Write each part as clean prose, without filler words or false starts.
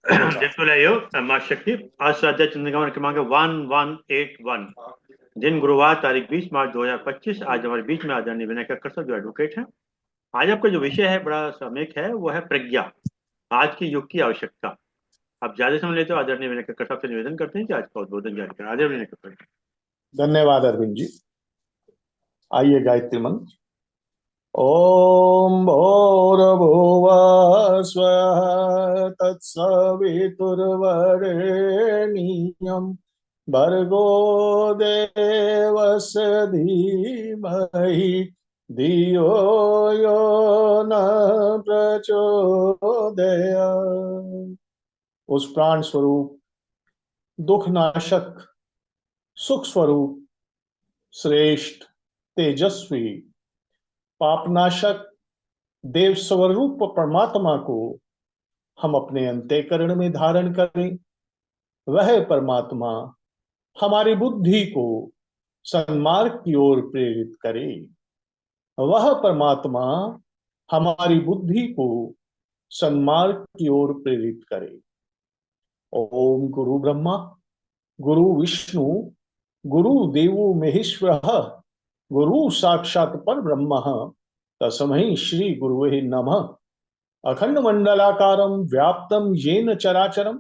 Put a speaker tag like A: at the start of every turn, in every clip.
A: जय सोलह माँ शक्ति। आज स्वाध्याय चंद्रिका क्रमांक 1181। दिन गुरुवार तारीख 20 मार्च 2025। आज हमारे बीच में आदरणीय विनय कक्कड़ साहब जो एडवोकेट हैं। आज आपका जो विषय है बड़ा सामयिक है, वो है प्रज्ञा, आज के युग की आवश्यकता। आप ज्यादा समय लेते हो, आदरणीय विनय कक्कड़ साहब से निवेदन करते हैं कि आज का उद्बोधन जारी करें। आदरणीय विनय कक्कड़।
B: धन्यवाद अरविंद जी। आइए गायत्री मंत्र। ओम भूर्भुव स्वः तत्सवितुर्वरेण्यं भर्गो देवस्य धीमहि धियो यो न प्रचोदयात्। उस प्राण स्वरूप, दुख नाशक, सुख स्वरूप, श्रेष्ठ, तेजस्वी, पापनाशक, देव स्वरूप परमात्मा को हम अपने अंतःकरण में धारण करें। वह परमात्मा हमारी बुद्धि को सन्मार्ग की ओर प्रेरित करे। वह परमात्मा हमारी बुद्धि को सन्मार्ग की ओर प्रेरित करे। ओम गुरु ब्रह्मा गुरु विष्णु गुरु देवो महेश्वरः गुरु साक्षात पर ब्रह्म तस्मै श्री गुरुवे नमः। अखंड मंडलाकारं व्याप्तं येन चराचरं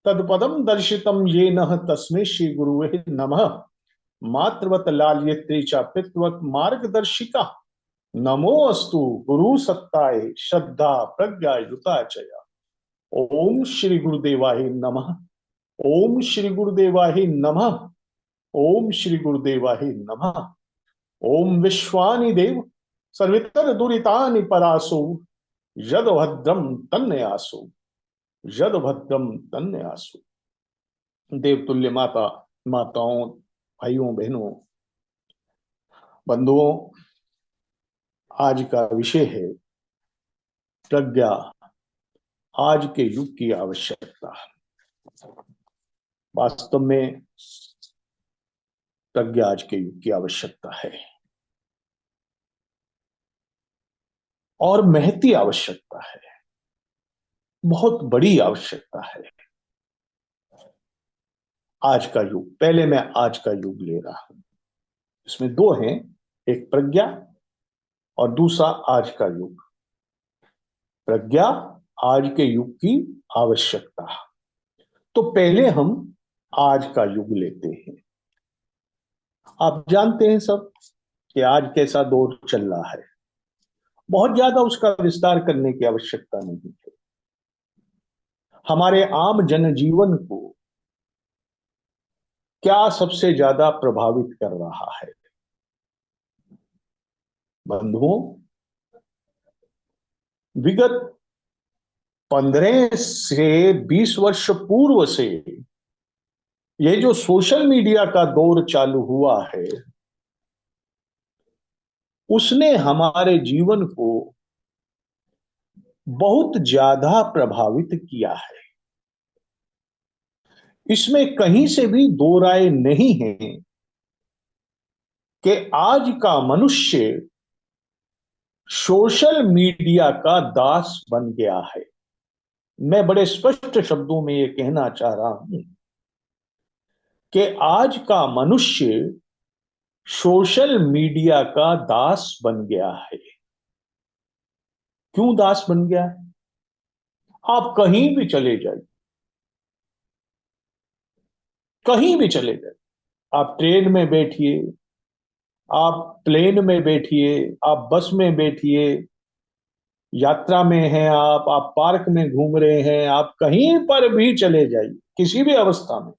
B: तत्पदं दर्शितं येन तस्मै श्री गुरुवे नमः। मातृवत लाल्यते च पितृवत मार्गदर्शिका नमो अस्तु गुरु सत्ताय श्रद्धा प्रज्ञा युता चया। ओम श्री गुरुदेवाय नमः। ओम श्री गुरुदेवाय नमः। ओम श्री गुरुदेवाय नमः। ओम विश्वानि देव सर्वितर दुरितानि परासो यद भद्रम तन्यासो यद भद्रम तन्यासो। देवतुल्य माताओं, भाइयों बहनों, बंधुओं, आज का विषय है प्रज्ञा, आज के युग की आवश्यकता। वास्तव में प्रज्ञा आज के युग की आवश्यकता है और महती आवश्यकता है, बहुत बड़ी आवश्यकता है। आज का युग, पहले मैं आज का युग ले रहा हूं। इसमें दो हैं, एक प्रज्ञा और दूसरा आज का युग। प्रज्ञा, आज के युग की आवश्यकता। तो पहले हम आज का युग लेते हैं। आप जानते हैं सब कि आज कैसा दौर चल रहा है। बहुत ज्यादा उसका विस्तार करने की आवश्यकता नहीं है। हमारे आम जनजीवन को क्या सबसे ज्यादा प्रभावित कर रहा है? बंधुओं, विगत 15 से 20 वर्ष पूर्व से ये जो सोशल मीडिया का दौर चालू हुआ है, उसने हमारे जीवन को बहुत ज्यादा प्रभावित किया है। इसमें कहीं से भी दो राय नहीं है कि आज का मनुष्य सोशल मीडिया का दास बन गया है। मैं बड़े स्पष्ट शब्दों में यह कहना चाह रहा हूं कि आज का मनुष्य सोशल मीडिया का दास बन गया है। क्यों दास बन गया है? आप कहीं भी चले जाइए, कहीं भी चले जाइए, आप ट्रेन में बैठिए, आप प्लेन में बैठिए, आप बस में बैठिए, यात्रा में हैं आप पार्क में घूम रहे हैं, आप कहीं पर भी चले जाइए, किसी भी अवस्था में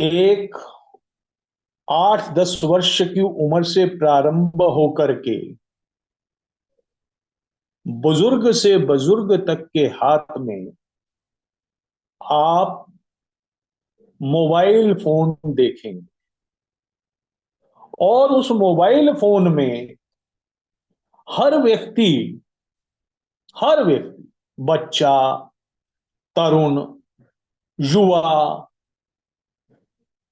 B: एक 8-10 वर्ष की उम्र से प्रारंभ होकर के बुजुर्ग से बुजुर्ग तक के हाथ में आप मोबाइल फोन देखेंगे और उस मोबाइल फोन में हर व्यक्ति, बच्चा, तरुण, युवा,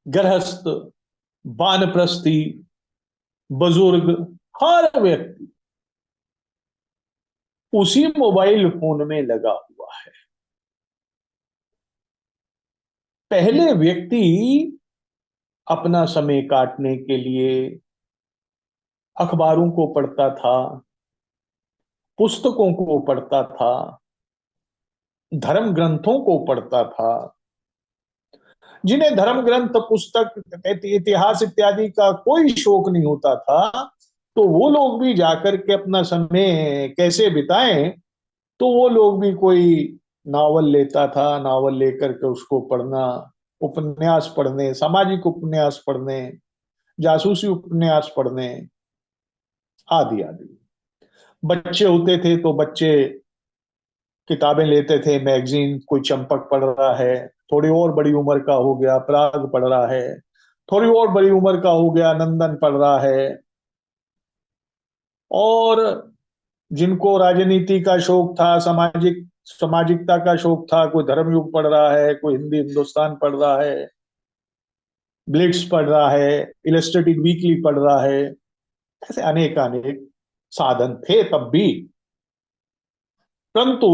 B: गृहस्थ, वानप्रस्थी, बुजुर्ग, हर व्यक्ति उसी मोबाइल फोन में लगा हुआ है। पहले व्यक्ति अपना समय काटने के लिए अखबारों को पढ़ता था, पुस्तकों को पढ़ता था, धर्म ग्रंथों को पढ़ता था। जिन्हें धर्म ग्रंथ, पुस्तक, इतिहास इत्यादि का कोई शौक नहीं होता था, तो वो लोग भी जाकर के अपना समय कैसे बिताएं, तो वो लोग भी कोई नावल लेता था, नावल लेकर के उसको पढ़ना, उपन्यास पढ़ने, सामाजिक उपन्यास पढ़ने, जासूसी उपन्यास पढ़ने, आदि आदि। बच्चे होते थे तो बच्चे किताबें लेते थे, मैगजीन, कोई चंपक पढ़ रहा है, थोड़ी और बड़ी उम्र का हो गया पराग पढ़ रहा है, थोड़ी और बड़ी उम्र का हो गया नंदन पढ़ रहा है। और जिनको राजनीति का शौक था, सामाजिकता का शौक था, कोई धर्मयुग पढ़ रहा है, कोई हिंदी हिंदुस्तान पढ़ रहा है, ब्लिट्स पढ़ रहा है, इलस्ट्रेटेड वीकली पढ़ रहा है। ऐसे अनेक अनेक साधन थे तब भी, परंतु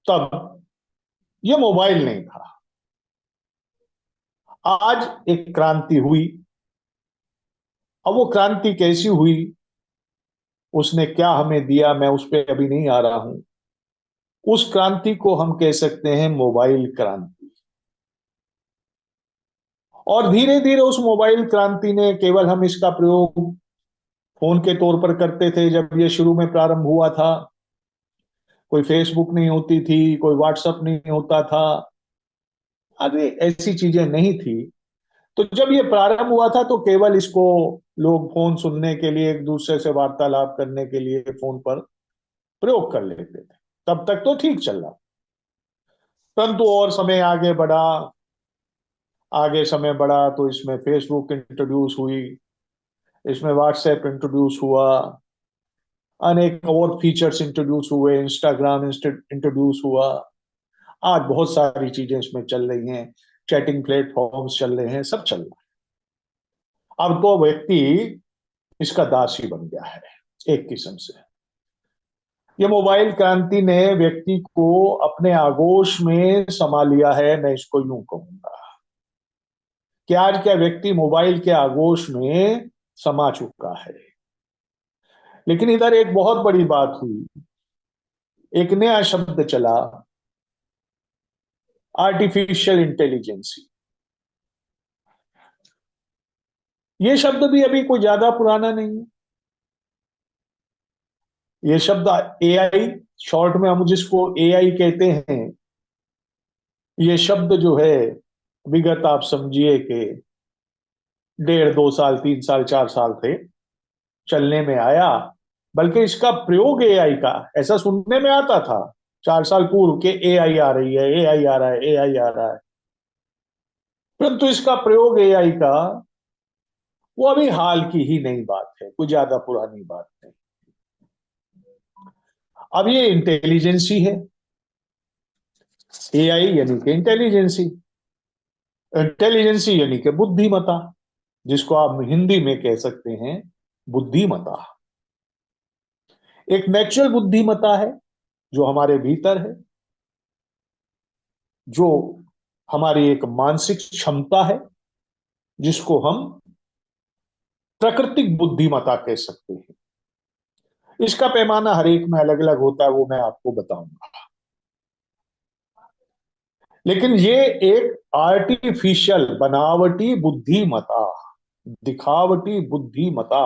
B: तब यह मोबाइल नहीं था। आज एक क्रांति हुई। अब वो क्रांति कैसी हुई, उसने क्या हमें दिया, मैं उस पर अभी नहीं आ रहा हूं। उस क्रांति को हम कह सकते हैं मोबाइल क्रांति। और धीरे धीरे उस मोबाइल क्रांति ने, केवल हम इसका प्रयोग फोन के तौर पर करते थे जब ये शुरू में प्रारंभ हुआ था। कोई फेसबुक नहीं होती थी, कोई व्हाट्सएप नहीं होता था, अरे ऐसी चीजें नहीं थी। तो जब ये प्रारंभ हुआ था तो केवल इसको लोग फोन सुनने के लिए, एक दूसरे से वार्तालाप करने के लिए फोन पर प्रयोग कर लेते थे। तब तक तो ठीक चल रहा, परंतु और समय आगे बढ़ा, आगे समय बढ़ा तो इसमें फेसबुक इंट्रोड्यूस हुई, इसमें व्हाट्सएप इंट्रोड्यूस हुआ, अनेक और फीचर्स इंट्रोड्यूस हुए, इंस्टाग्राम इंट्रोड्यूस हुआ। आज बहुत सारी चीजें इसमें चल रही हैं, चैटिंग प्लेटफॉर्म्स चल रहे हैं, सब चल रहा है। अब तो व्यक्ति इसका दास ही बन गया है एक किस्म से। ये मोबाइल क्रांति ने व्यक्ति को अपने आगोश में समा लिया है, मैं इसको यूं कहूंगा कि आज का व्यक्ति मोबाइल के आगोश में समा चुका है। लेकिन इधर एक बहुत बड़ी बात हुई, एक नया शब्द चला, आर्टिफिशियल इंटेलिजेंसी। ये शब्द भी अभी कोई ज्यादा पुराना नहीं है। ये शब्द एआई, शॉर्ट में हम जिसको एआई कहते हैं, ये शब्द जो है विगत आप समझिए कि 1.5 2 साल 3 साल 4 साल थे चलने में आया। बल्कि इसका प्रयोग एआई का ऐसा सुनने में आता था 4 साल पूर्व के, एआई आ रही है, एआई आ रहा है, एआई आ रहा है, परंतु इसका प्रयोग एआई का वो अभी हाल की ही नई बात है, कोई ज्यादा पुरानी बात नहीं। अब ये इंटेलिजेंसी है, एआई यानी कि इंटेलिजेंसी, इंटेलिजेंसी यानी कि बुद्धिमता, जिसको आप हिंदी में कह सकते हैं बुद्धिमता। एक नेचुरल बुद्धिमता है जो हमारे भीतर है, जो हमारी एक मानसिक क्षमता है, जिसको हम प्राकृतिक बुद्धिमता कह सकते हैं। इसका पैमाना हर एक में अलग अलग होता है, वो मैं आपको बताऊंगा। लेकिन ये एक आर्टिफिशियल, बनावटी बुद्धिमता, दिखावटी बुद्धिमता,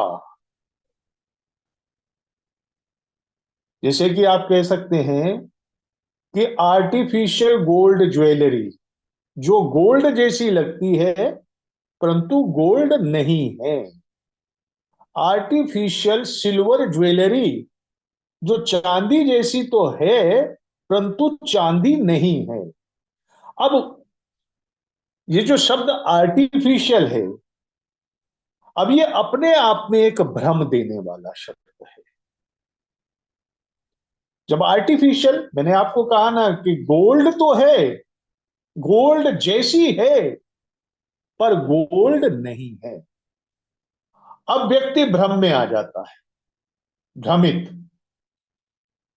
B: जैसे कि आप कह सकते हैं कि आर्टिफिशियल गोल्ड ज्वेलरी, जो गोल्ड जैसी लगती है परंतु गोल्ड नहीं है। आर्टिफिशियल सिल्वर ज्वेलरी, जो चांदी जैसी तो है परंतु चांदी नहीं है। अब ये जो शब्द आर्टिफिशियल है, अब ये अपने आप में एक भ्रम देने वाला शब्द है। जब आर्टिफिशियल, मैंने आपको कहा ना कि गोल्ड तो है, गोल्ड जैसी है पर गोल्ड नहीं है। अब व्यक्ति भ्रम में आ जाता है, भ्रमित,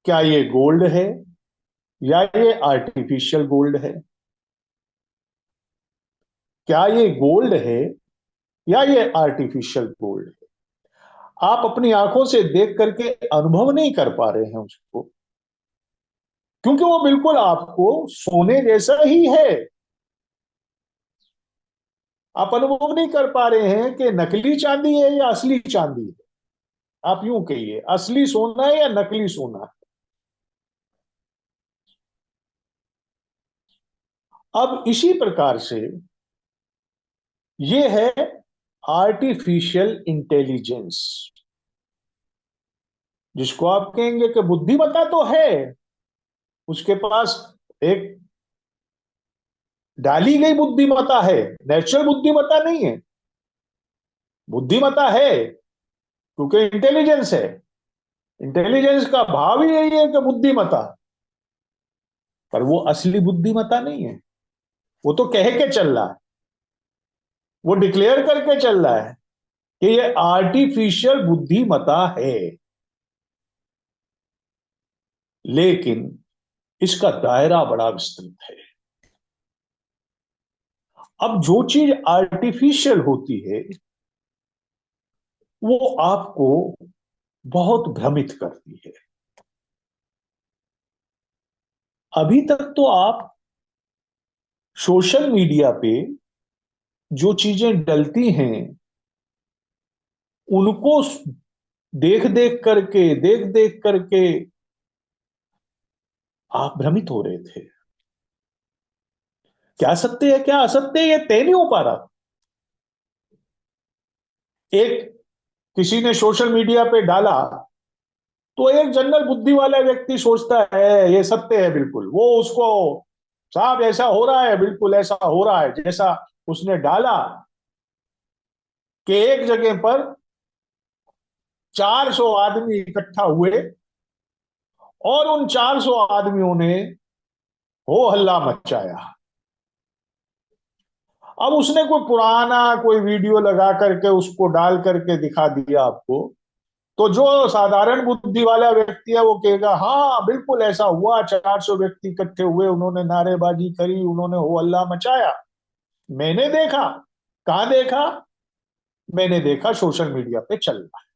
B: क्या ये गोल्ड है या ये आर्टिफिशियल गोल्ड है? क्या ये गोल्ड है या ये आर्टिफिशियल गोल्ड है? आप अपनी आंखों से देख करके अनुभव नहीं कर पा रहे हैं उसको, क्योंकि वो बिल्कुल आपको सोने जैसा ही है। आप अनुभव नहीं कर पा रहे हैं कि नकली चांदी है या असली चांदी है। आप यूं कहिए, असली सोना है या नकली सोना है। अब इसी प्रकार से ये है आर्टिफिशियल इंटेलिजेंस, जिसको आप कहेंगे कि बुद्धिमत्ता तो है, उसके पास एक डाली गई बुद्धिमत्ता है, नेचुरल बुद्धिमत्ता नहीं है। बुद्धिमत्ता है क्योंकि इंटेलिजेंस है। इंटेलिजेंस का भाव ही यही है कि बुद्धिमत्ता, पर वो असली बुद्धिमत्ता नहीं है। वो तो कह के चल रहा है, वो डिक्लेयर करके चल रहा है कि ये आर्टिफिशियल बुद्धिमत्ता है, लेकिन इसका दायरा बड़ा विस्तृत है। अब जो चीज आर्टिफिशियल होती है वो आपको बहुत भ्रमित करती है। अभी तक तो आप सोशल मीडिया पे जो चीजें डलती हैं उनको देख देख करके आप भ्रमित हो रहे थे। क्या सत्य है क्या असत्य है ये तय नहीं हो पा रहा। एक किसी ने सोशल मीडिया पे डाला तो एक जनरल बुद्धि वाला व्यक्ति सोचता है ये सत्य है, बिल्कुल वो उसको साहब ऐसा हो रहा है, बिल्कुल ऐसा हो रहा है जैसा उसने डाला कि एक जगह पर 400 आदमी इकट्ठा हुए और उन 400 आदमियों ने हो हल्ला मचाया। अब उसने कोई पुराना कोई वीडियो लगा करके उसको डाल करके दिखा दिया आपको, तो जो साधारण बुद्धि वाला व्यक्ति है वो कहेगा हाँ बिल्कुल ऐसा हुआ, 400 व्यक्ति इकट्ठे हुए, उन्होंने नारेबाजी करी, उन्होंने हो हल्ला मचाया, मैंने देखा। कहां देखा? मैंने देखा सोशल मीडिया पे चल रहा है।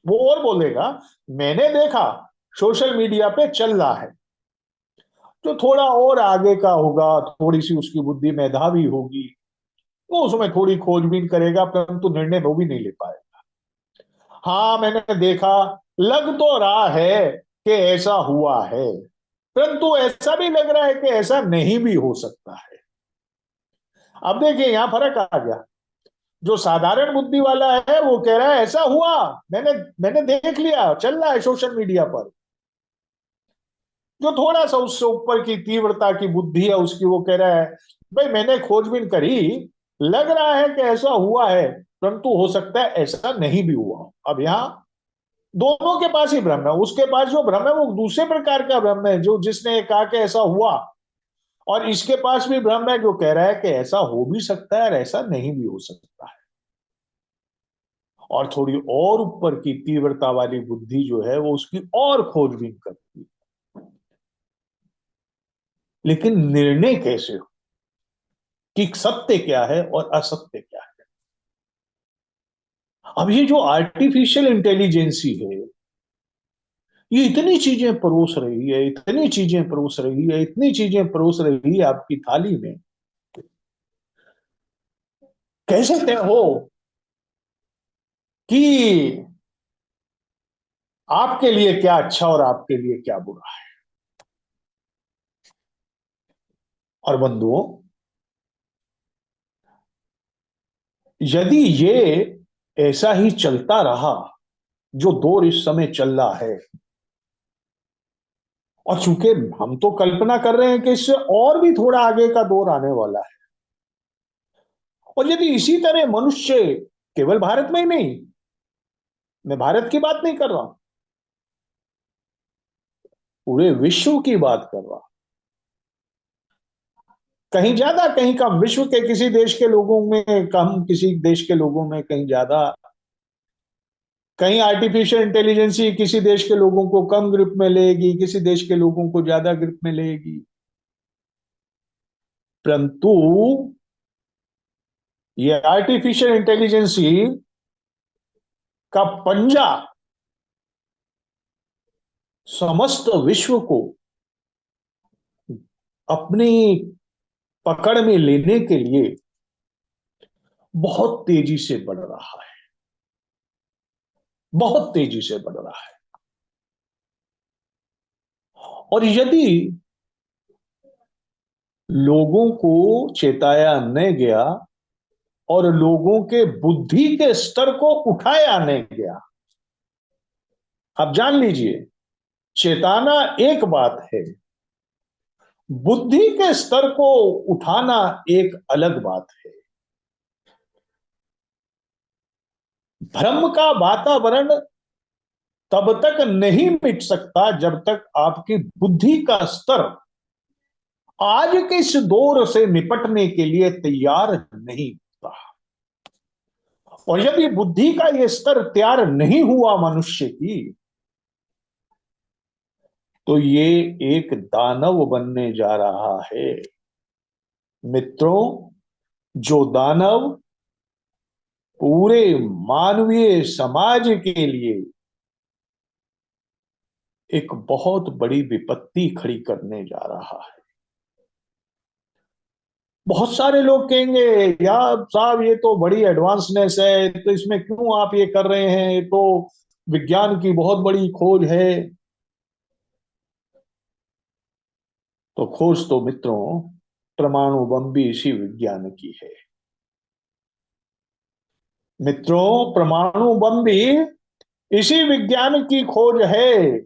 B: वो और बोलेगा मैंने देखा सोशल मीडिया पे चल रहा है। जो थोड़ा और आगे का होगा, थोड़ी सी उसकी बुद्धि मेधावी होगी, वो उसमें थोड़ी खोजबीन करेगा, परंतु निर्णय वो भी नहीं ले पाएगा। हाँ मैंने देखा, लग तो रहा है कि ऐसा हुआ है, परंतु ऐसा भी लग रहा है कि ऐसा नहीं भी हो सकता है। अब देखिए यहां फर्क आ गया। जो साधारण बुद्धि वाला है वो कह रहा है ऐसा हुआ, मैंने मैंने देख लिया, चल रहा है सोशल मीडिया पर। जो थोड़ा सा उससे ऊपर की तीव्रता की बुद्धि है उसकी, वो कह रहा है भाई मैंने खोजबीन करी, लग रहा है कि ऐसा हुआ है, परंतु हो सकता है ऐसा नहीं भी हुआ। अब यहां दोनों के पास ही भ्रम है। उसके पास जो भ्रम है वो दूसरे प्रकार का भ्रम है, जो जिसने कहा कि ऐसा हुआ, और इसके पास भी भ्रम है जो कह रहा है कि ऐसा हो भी सकता है और ऐसा नहीं भी हो सकता है। और थोड़ी और ऊपर की तीव्रता वाली बुद्धि जो है वो उसकी और खोजबीन करती है। लेकिन निर्णय कैसे हो कि सत्य क्या है और असत्य क्या है? अब ये जो आर्टिफिशियल इंटेलिजेंसी है ये इतनी चीजें परोस रही है, इतनी चीजें परोस रही है, इतनी चीजें परोस रही है आपकी थाली में, कैसे तय हो कि आपके लिए क्या अच्छा और आपके लिए क्या बुरा है। और बंधुओं, यदि ये ऐसा ही चलता रहा जो दौर इस समय चल रहा है, और चूंकि हम तो कल्पना कर रहे हैं कि इससे और भी थोड़ा आगे का दौर आने वाला है, और यदि इसी तरह मनुष्य केवल भारत में ही नहीं, मैं भारत की बात नहीं कर रहा, पूरे विश्व की बात कर रहा, कहीं ज्यादा कहीं कम, विश्व के किसी देश के लोगों में कम, किसी देश के लोगों में कहीं ज्यादा, कहीं आर्टिफिशियल इंटेलिजेंस ही किसी देश के लोगों को कम ग्रिप में लेगी, किसी देश के लोगों को ज्यादा ग्रिप में लेगी। परंतु ये आर्टिफिशियल इंटेलिजेंस ही का पंजा समस्त विश्व को अपनी पकड़ में लेने के लिए बहुत तेजी से बढ़ रहा है, बहुत तेजी से बढ़ रहा है। और यदि लोगों को चेताया न गया और लोगों के बुद्धि के स्तर को उठाया न गया, आप जान लीजिए, चेताना एक बात है, बुद्धि के स्तर को उठाना एक अलग बात है। भ्रम का वातावरण तब तक नहीं मिट सकता जब तक आपकी बुद्धि का स्तर आज के इस दौर से निपटने के लिए तैयार नहीं होता। और यदि बुद्धि का यह स्तर तैयार नहीं हुआ मनुष्य की, तो ये एक दानव बनने जा रहा है। मित्रों, जो दानव पूरे मानवीय समाज के लिए एक बहुत बड़ी विपत्ति खड़ी करने जा रहा है। बहुत सारे लोग कहेंगे, यार साहब ये तो बड़ी एडवांसनेस है, तो इसमें क्यों आप ये कर रहे हैं, ये तो विज्ञान की बहुत बड़ी खोज है। तो खोज तो मित्रों परमाणु बम भी इसी विज्ञान की है। मित्रों, परमाणु बम भी इसी विज्ञान की खोज है।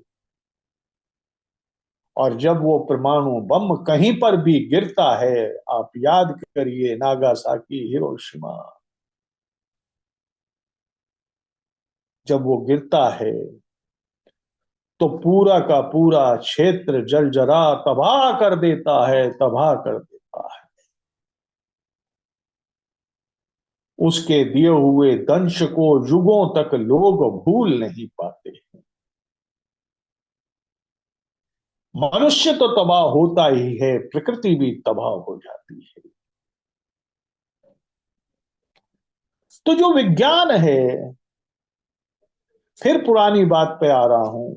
B: और जब वो परमाणु बम कहीं पर भी गिरता है, आप याद करिए नागासाकी, हिरोशिमा, जब वो गिरता है तो पूरा का पूरा क्षेत्र जलजला तबाह कर देता है, तबाह कर देता है। उसके दिए हुए दंश को युगों तक लोग भूल नहीं पाते। मनुष्य तो तबाह होता ही है, प्रकृति भी तबाह हो जाती है। तो जो विज्ञान है, फिर पुरानी बात पे आ रहा हूं,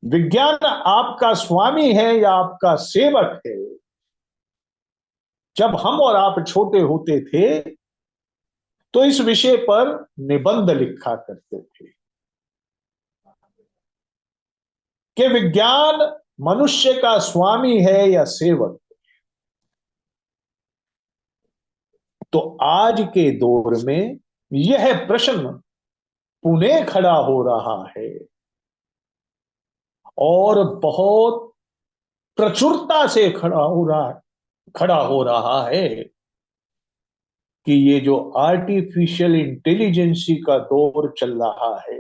B: विज्ञान आपका स्वामी है या आपका सेवक है? जब हम और आप छोटे होते थे तो इस विषय पर निबंध लिखा करते थे कि विज्ञान मनुष्य का स्वामी है या सेवक। तो आज के दौर में यह प्रश्न पुनः खड़ा हो रहा है और बहुत प्रचुरता से खड़ा हो रहा है कि ये जो आर्टिफिशियल इंटेलिजेंसी का दौर चल रहा है,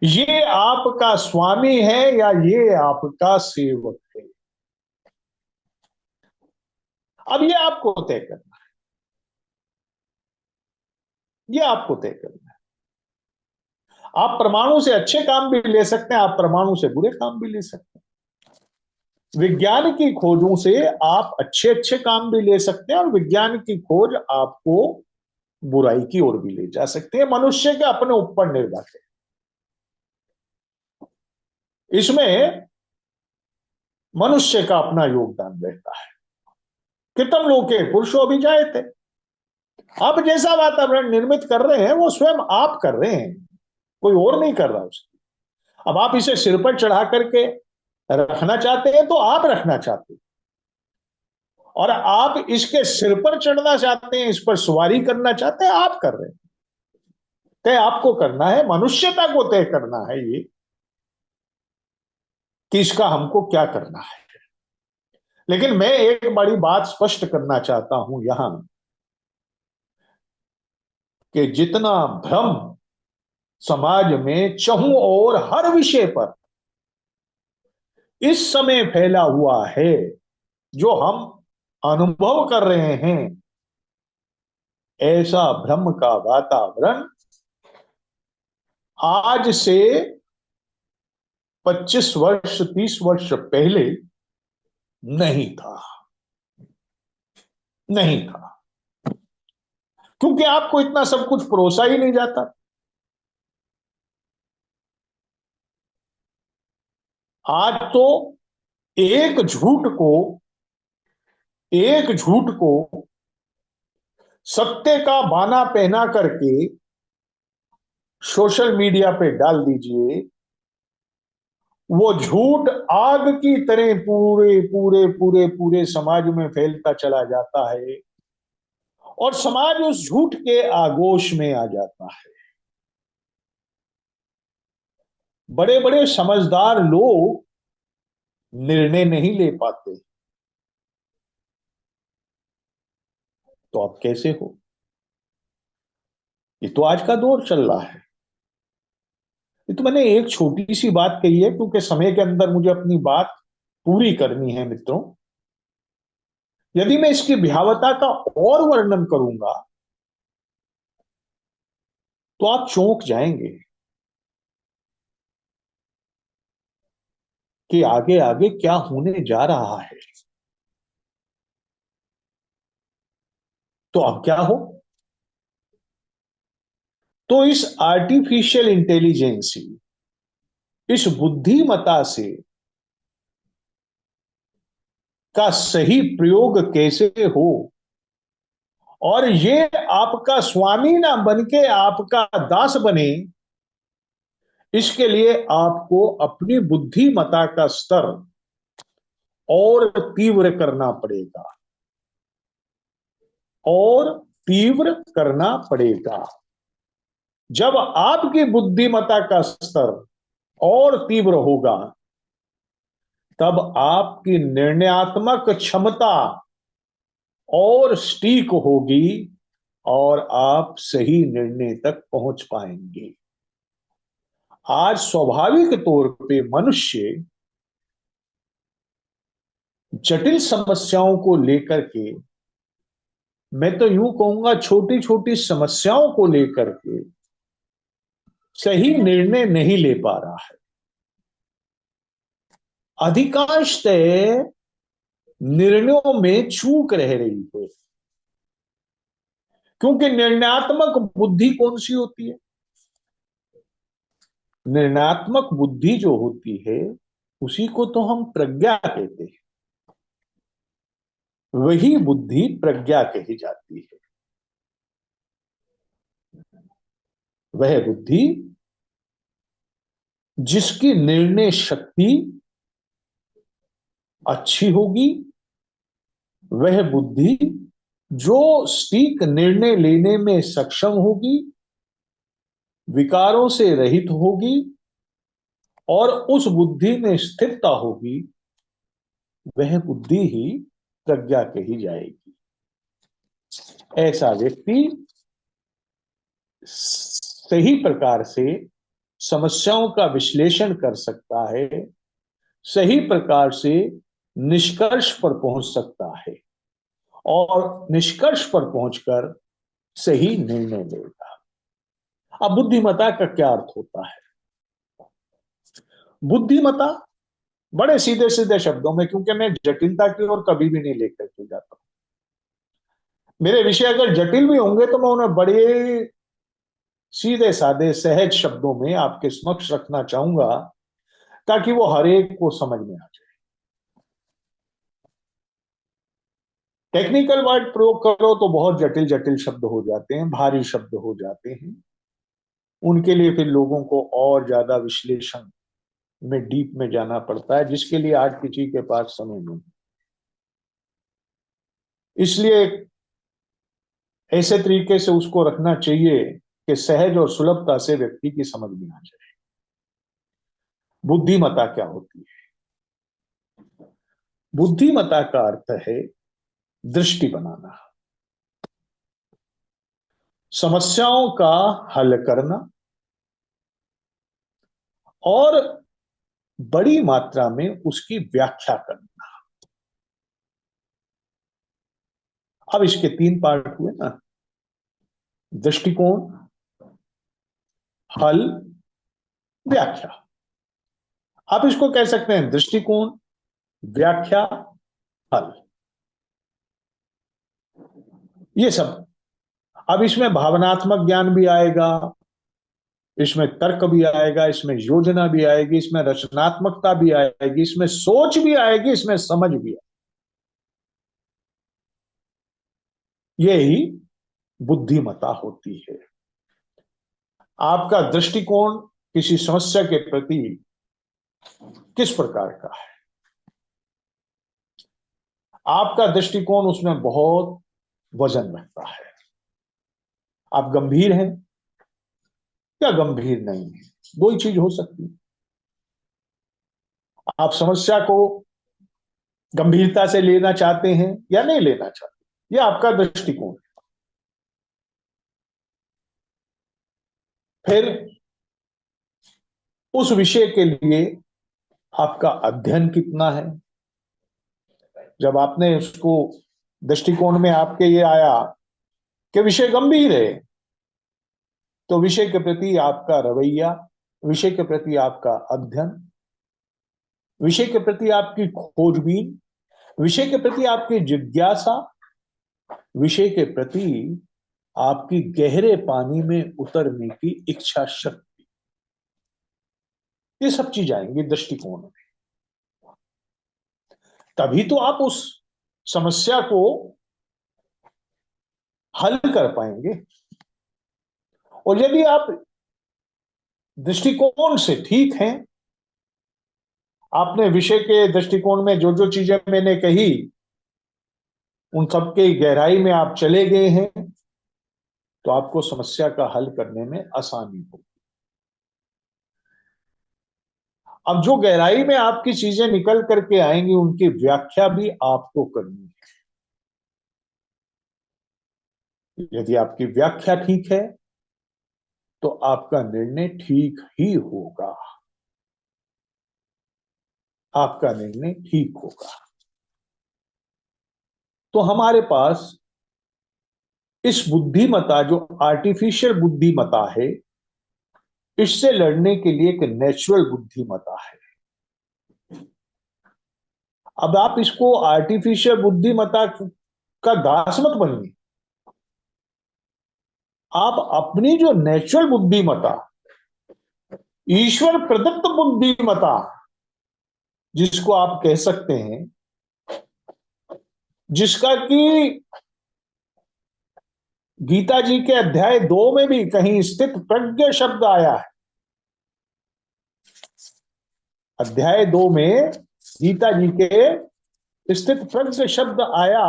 B: ये आपका स्वामी है या ये आपका सेवक है? अब ये आपको तय करना है, ये आपको तय करना है। आप परमाणु से अच्छे काम भी ले सकते हैं, आप परमाणु से बुरे काम भी ले सकते हैं। विज्ञान की खोजों से आप अच्छे अच्छे काम भी ले सकते हैं और विज्ञान की खोज आपको बुराई की ओर भी ले जा सकते हैं। मनुष्य के अपने ऊपर निर्भर है। इसमें मनुष्य का अपना योगदान रहता है। कितम लोके पुरुषो अभिजाए थे। आप जैसा वातावरण निर्मित कर रहे हैं वो स्वयं आप कर रहे हैं, कोई और नहीं कर रहा उसकी। अब आप इसे सिर पर चढ़ा करके रखना चाहते हैं तो आप रखना चाहते हैं, और आप इसके सिर पर चढ़ना चाहते हैं, इस पर सवारी करना चाहते हैं, आप कर रहे हैं। तय आपको करना है, मनुष्यता को तय करना है ये कि इसका हमको क्या करना है। लेकिन मैं एक बड़ी बात स्पष्ट करना चाहता हूं यहां कि जितना भ्रम समाज में चहुं और हर विषय पर इस समय फैला हुआ है, जो हम अनुभव कर रहे हैं, ऐसा भ्रम का वातावरण आज से 25 वर्ष 30 वर्ष पहले नहीं था, नहीं था, क्योंकि आपको इतना सब कुछ परोसा ही नहीं जाता। आज तो एक झूठ को एक झूठ को सत्य का बाना पहना करके सोशल मीडिया पे डाल दीजिए, वो झूठ आग की तरह पूरे पूरे पूरे पूरे समाज में फैलता चला जाता है और समाज उस झूठ के आगोश में आ जाता है। बड़े बड़े समझदार लोग निर्णय नहीं ले पाते, तो अब कैसे हो? ये तो आज का दौर चल रहा है। ये तो मैंने एक छोटी सी बात कही है, क्योंकि समय के अंदर मुझे अपनी बात पूरी करनी है मित्रों। यदि मैं इसकी भयावता का और वर्णन करूंगा तो आप चौंक जाएंगे कि आगे आगे क्या होने जा रहा है। तो अब क्या हो? तो इस आर्टिफिशियल इंटेलिजेंसी, इस बुद्धिमत्ता से का सही प्रयोग कैसे हो और ये आपका स्वामी ना बन के आपका दास बने, इसके लिए आपको अपनी बुद्धिमत्ता का स्तर और तीव्र करना पड़ेगा, और तीव्र करना पड़ेगा। जब आपकी बुद्धिमत्ता का स्तर और तीव्र होगा, तब आपकी निर्णयात्मक क्षमता और स्टीक होगी और आप सही निर्णय तक पहुंच पाएंगे। आज स्वाभाविक तौर पे मनुष्य जटिल समस्याओं को लेकर के, मैं तो यूं कहूंगा छोटी छोटी समस्याओं को लेकर के सही निर्णय नहीं ले पा रहा है। अधिकांशतः निर्णयों में चूक रह रही है, क्योंकि निर्णयात्मक बुद्धि कौन सी होती है? निर्णयात्मक बुद्धि जो होती है उसी को तो हम प्रज्ञा कहते हैं। वही बुद्धि प्रज्ञा कही जाती है। वह बुद्धि जिसकी निर्णय शक्ति अच्छी होगी, वह बुद्धि जो सटीक निर्णय लेने में सक्षम होगी, विकारों से रहित होगी और उस बुद्धि में स्थिरता होगी, वह बुद्धि ही प्रज्ञा कही जाएगी। ऐसा व्यक्ति सही प्रकार से समस्याओं का विश्लेषण कर सकता है, सही प्रकार से निष्कर्ष पर पहुंच सकता है और निष्कर्ष पर पहुंचकर सही निर्णय लेगा। अब बुद्धिमत्ता का क्या अर्थ होता है? बुद्धिमत्ता बड़े सीधे सीधे शब्दों में, क्योंकि मैं जटिलता की ओर कभी भी नहीं लेकर के जाता, मेरे विषय अगर जटिल भी होंगे तो मैं उन्हें बड़े सीधे साधे सहज शब्दों में आपके समक्ष रखना चाहूंगा, ताकि वो हर एक को समझ में आ जाए। टेक्निकल वर्ड प्रयोग करो तो बहुत जटिल जटिल शब्द हो जाते हैं, भारी शब्द हो जाते हैं। उनके लिए फिर लोगों को और ज्यादा विश्लेषण में डीप में जाना पड़ता है, जिसके लिए आज किसी के पास समय नहीं। इसलिए ऐसे तरीके से उसको रखना चाहिए कि सहज और सुलभता से व्यक्ति की समझ में आ जाए। बुद्धिमत्ता क्या होती है? बुद्धिमत्ता का अर्थ है दृष्टि बनाना, समस्याओं का हल करना और बड़ी मात्रा में उसकी व्याख्या करना। अब इसके तीन पार्ट हुए ना। दृष्टिकोण, हल, व्याख्या। आप इसको कह सकते हैं दृष्टिकोण, व्याख्या, हल, ये सब। अब इसमें भावनात्मक ज्ञान भी आएगा, इसमें तर्क भी आएगा, इसमें योजना भी आएगी, इसमें रचनात्मकता भी आएगी, इसमें सोच भी आएगी, इसमें समझ भी आएगी। यही बुद्धिमत्ता होती है। आपका दृष्टिकोण किसी समस्या के प्रति किस प्रकार का है, आपका दृष्टिकोण उसमें बहुत वजन रखता है। आप गंभीर हैं या गंभीर नहीं है, दो ही चीज हो सकती है। आप समस्या को गंभीरता से लेना चाहते हैं या नहीं लेना चाहते, यह आपका दृष्टिकोण है। फिर उस विषय के लिए आपका अध्ययन कितना है। जब आपने उसको दृष्टिकोण में आपके ये आया कि विषय गंभीर है, तो विषय के प्रति आपका रवैया, विषय के प्रति आपका अध्ययन, विषय के प्रति आपकी खोजबीन, विषय के प्रति आपकी जिज्ञासा, विषय के प्रति आपकी गहरे पानी में उतरने की इच्छा शक्ति, ये सब चीज आएंगी दृष्टिकोण में। तभी तो आप उस समस्या को हल कर पाएंगे। और यदि आप दृष्टिकोण से ठीक हैं, आपने विषय के दृष्टिकोण में जो जो चीजें मैंने कही उन सबके गहराई में आप चले गए हैं, तो आपको समस्या का हल करने में आसानी होगी। अब जो गहराई में आपकी चीजें निकल करके आएंगी, उनकी व्याख्या भी आपको करनी है। यदि आपकी व्याख्या ठीक है तो आपका निर्णय ठीक ही होगा, आपका निर्णय ठीक होगा। तो हमारे पास इस बुद्धिमत्ता, जो आर्टिफिशियल बुद्धिमत्ता है, इससे लड़ने के लिए एक नेचुरल बुद्धिमत्ता है। अब आप इसको आर्टिफिशियल बुद्धिमत्ता का दास मत बनिए। आप अपनी जो नेचुरल बुद्धिमत्ता, ईश्वर प्रदत्त बुद्धिमत्ता जिसको आप कह सकते हैं, जिसका कि गीता जी के अध्याय 2 में भी कहीं स्थित प्रज्ञ शब्द आया है। अध्याय 2 में गीता जी के स्थित प्रज्ञ शब्द आया,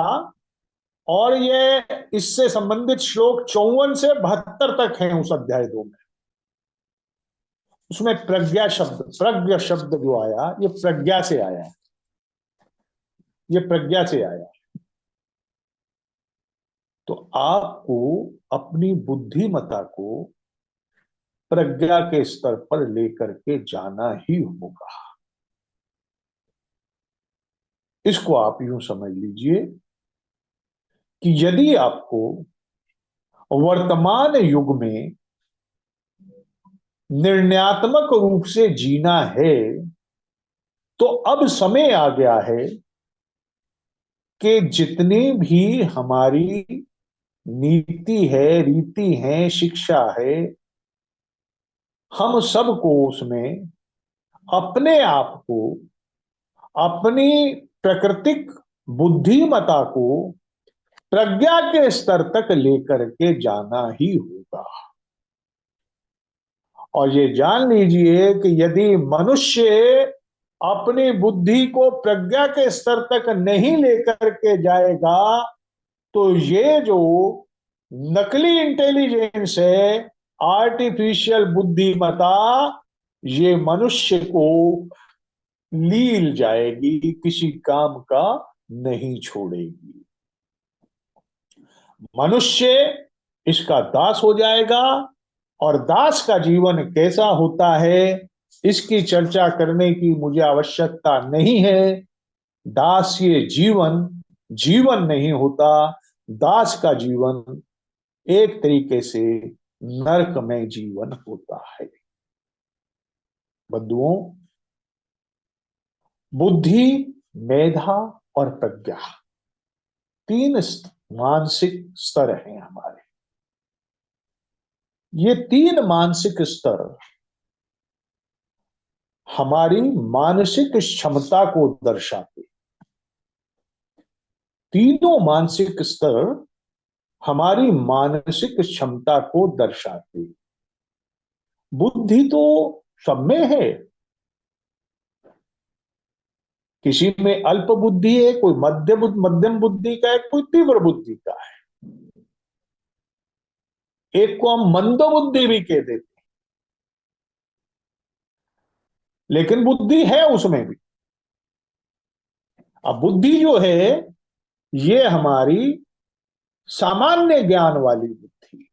B: और ये इससे संबंधित श्लोक 54 से 72 तक हैं उस अध्याय 2 में। उसमें प्रज्ञा शब्द, प्रज्ञ शब्द जो आया, ये प्रज्ञा से आया, ये प्रज्ञा से आया। तो आपको अपनी बुद्धिमत्ता को प्रज्ञा के स्तर पर लेकर के जाना ही होगा। इसको आप यूं समझ लीजिए कि यदि आपको वर्तमान युग में निर्णयात्मक रूप से जीना है, तो अब समय आ गया है कि जितनी भी हमारी नीति है, रीति है, शिक्षा है, हम सबको उसमें अपने आप को, अपनी प्राकृतिक बुद्धिमत्ता को प्रज्ञा के स्तर तक लेकर के जाना ही होगा। और ये जान लीजिए कि यदि मनुष्य अपनी बुद्धि को प्रज्ञा के स्तर तक नहीं लेकर के जाएगा, तो ये जो नकली इंटेलिजेंस है, आर्टिफिशियल बुद्धिमत्ता, ये मनुष्य को लील जाएगी, किसी काम का नहीं छोड़ेगी। मनुष्य इसका दास हो जाएगा। और दास का जीवन कैसा होता है, इसकी चर्चा करने की मुझे आवश्यकता नहीं है। दास ये जीवन जीवन नहीं होता। दास का जीवन एक तरीके से नरक में जीवन होता है। बंधुओं, बुद्धि, मेधा और प्रज्ञा, तीन मानसिक स्तर हैं हमारे। ये तीन मानसिक स्तर हमारी मानसिक क्षमता को दर्शाते। तीनों मानसिक स्तर हमारी मानसिक क्षमता को दर्शाते। बुद्धि तो सब में है, किसी में अल्प बुद्धि है, कोई मध्यम बुद्धि का है, कोई तीव्र बुद्धि का है। एक को हम मंद बुद्धि भी कह देते, लेकिन बुद्धि है उसमें भी। अब बुद्धि जो है ये हमारी सामान्य ज्ञान वाली बुद्धि,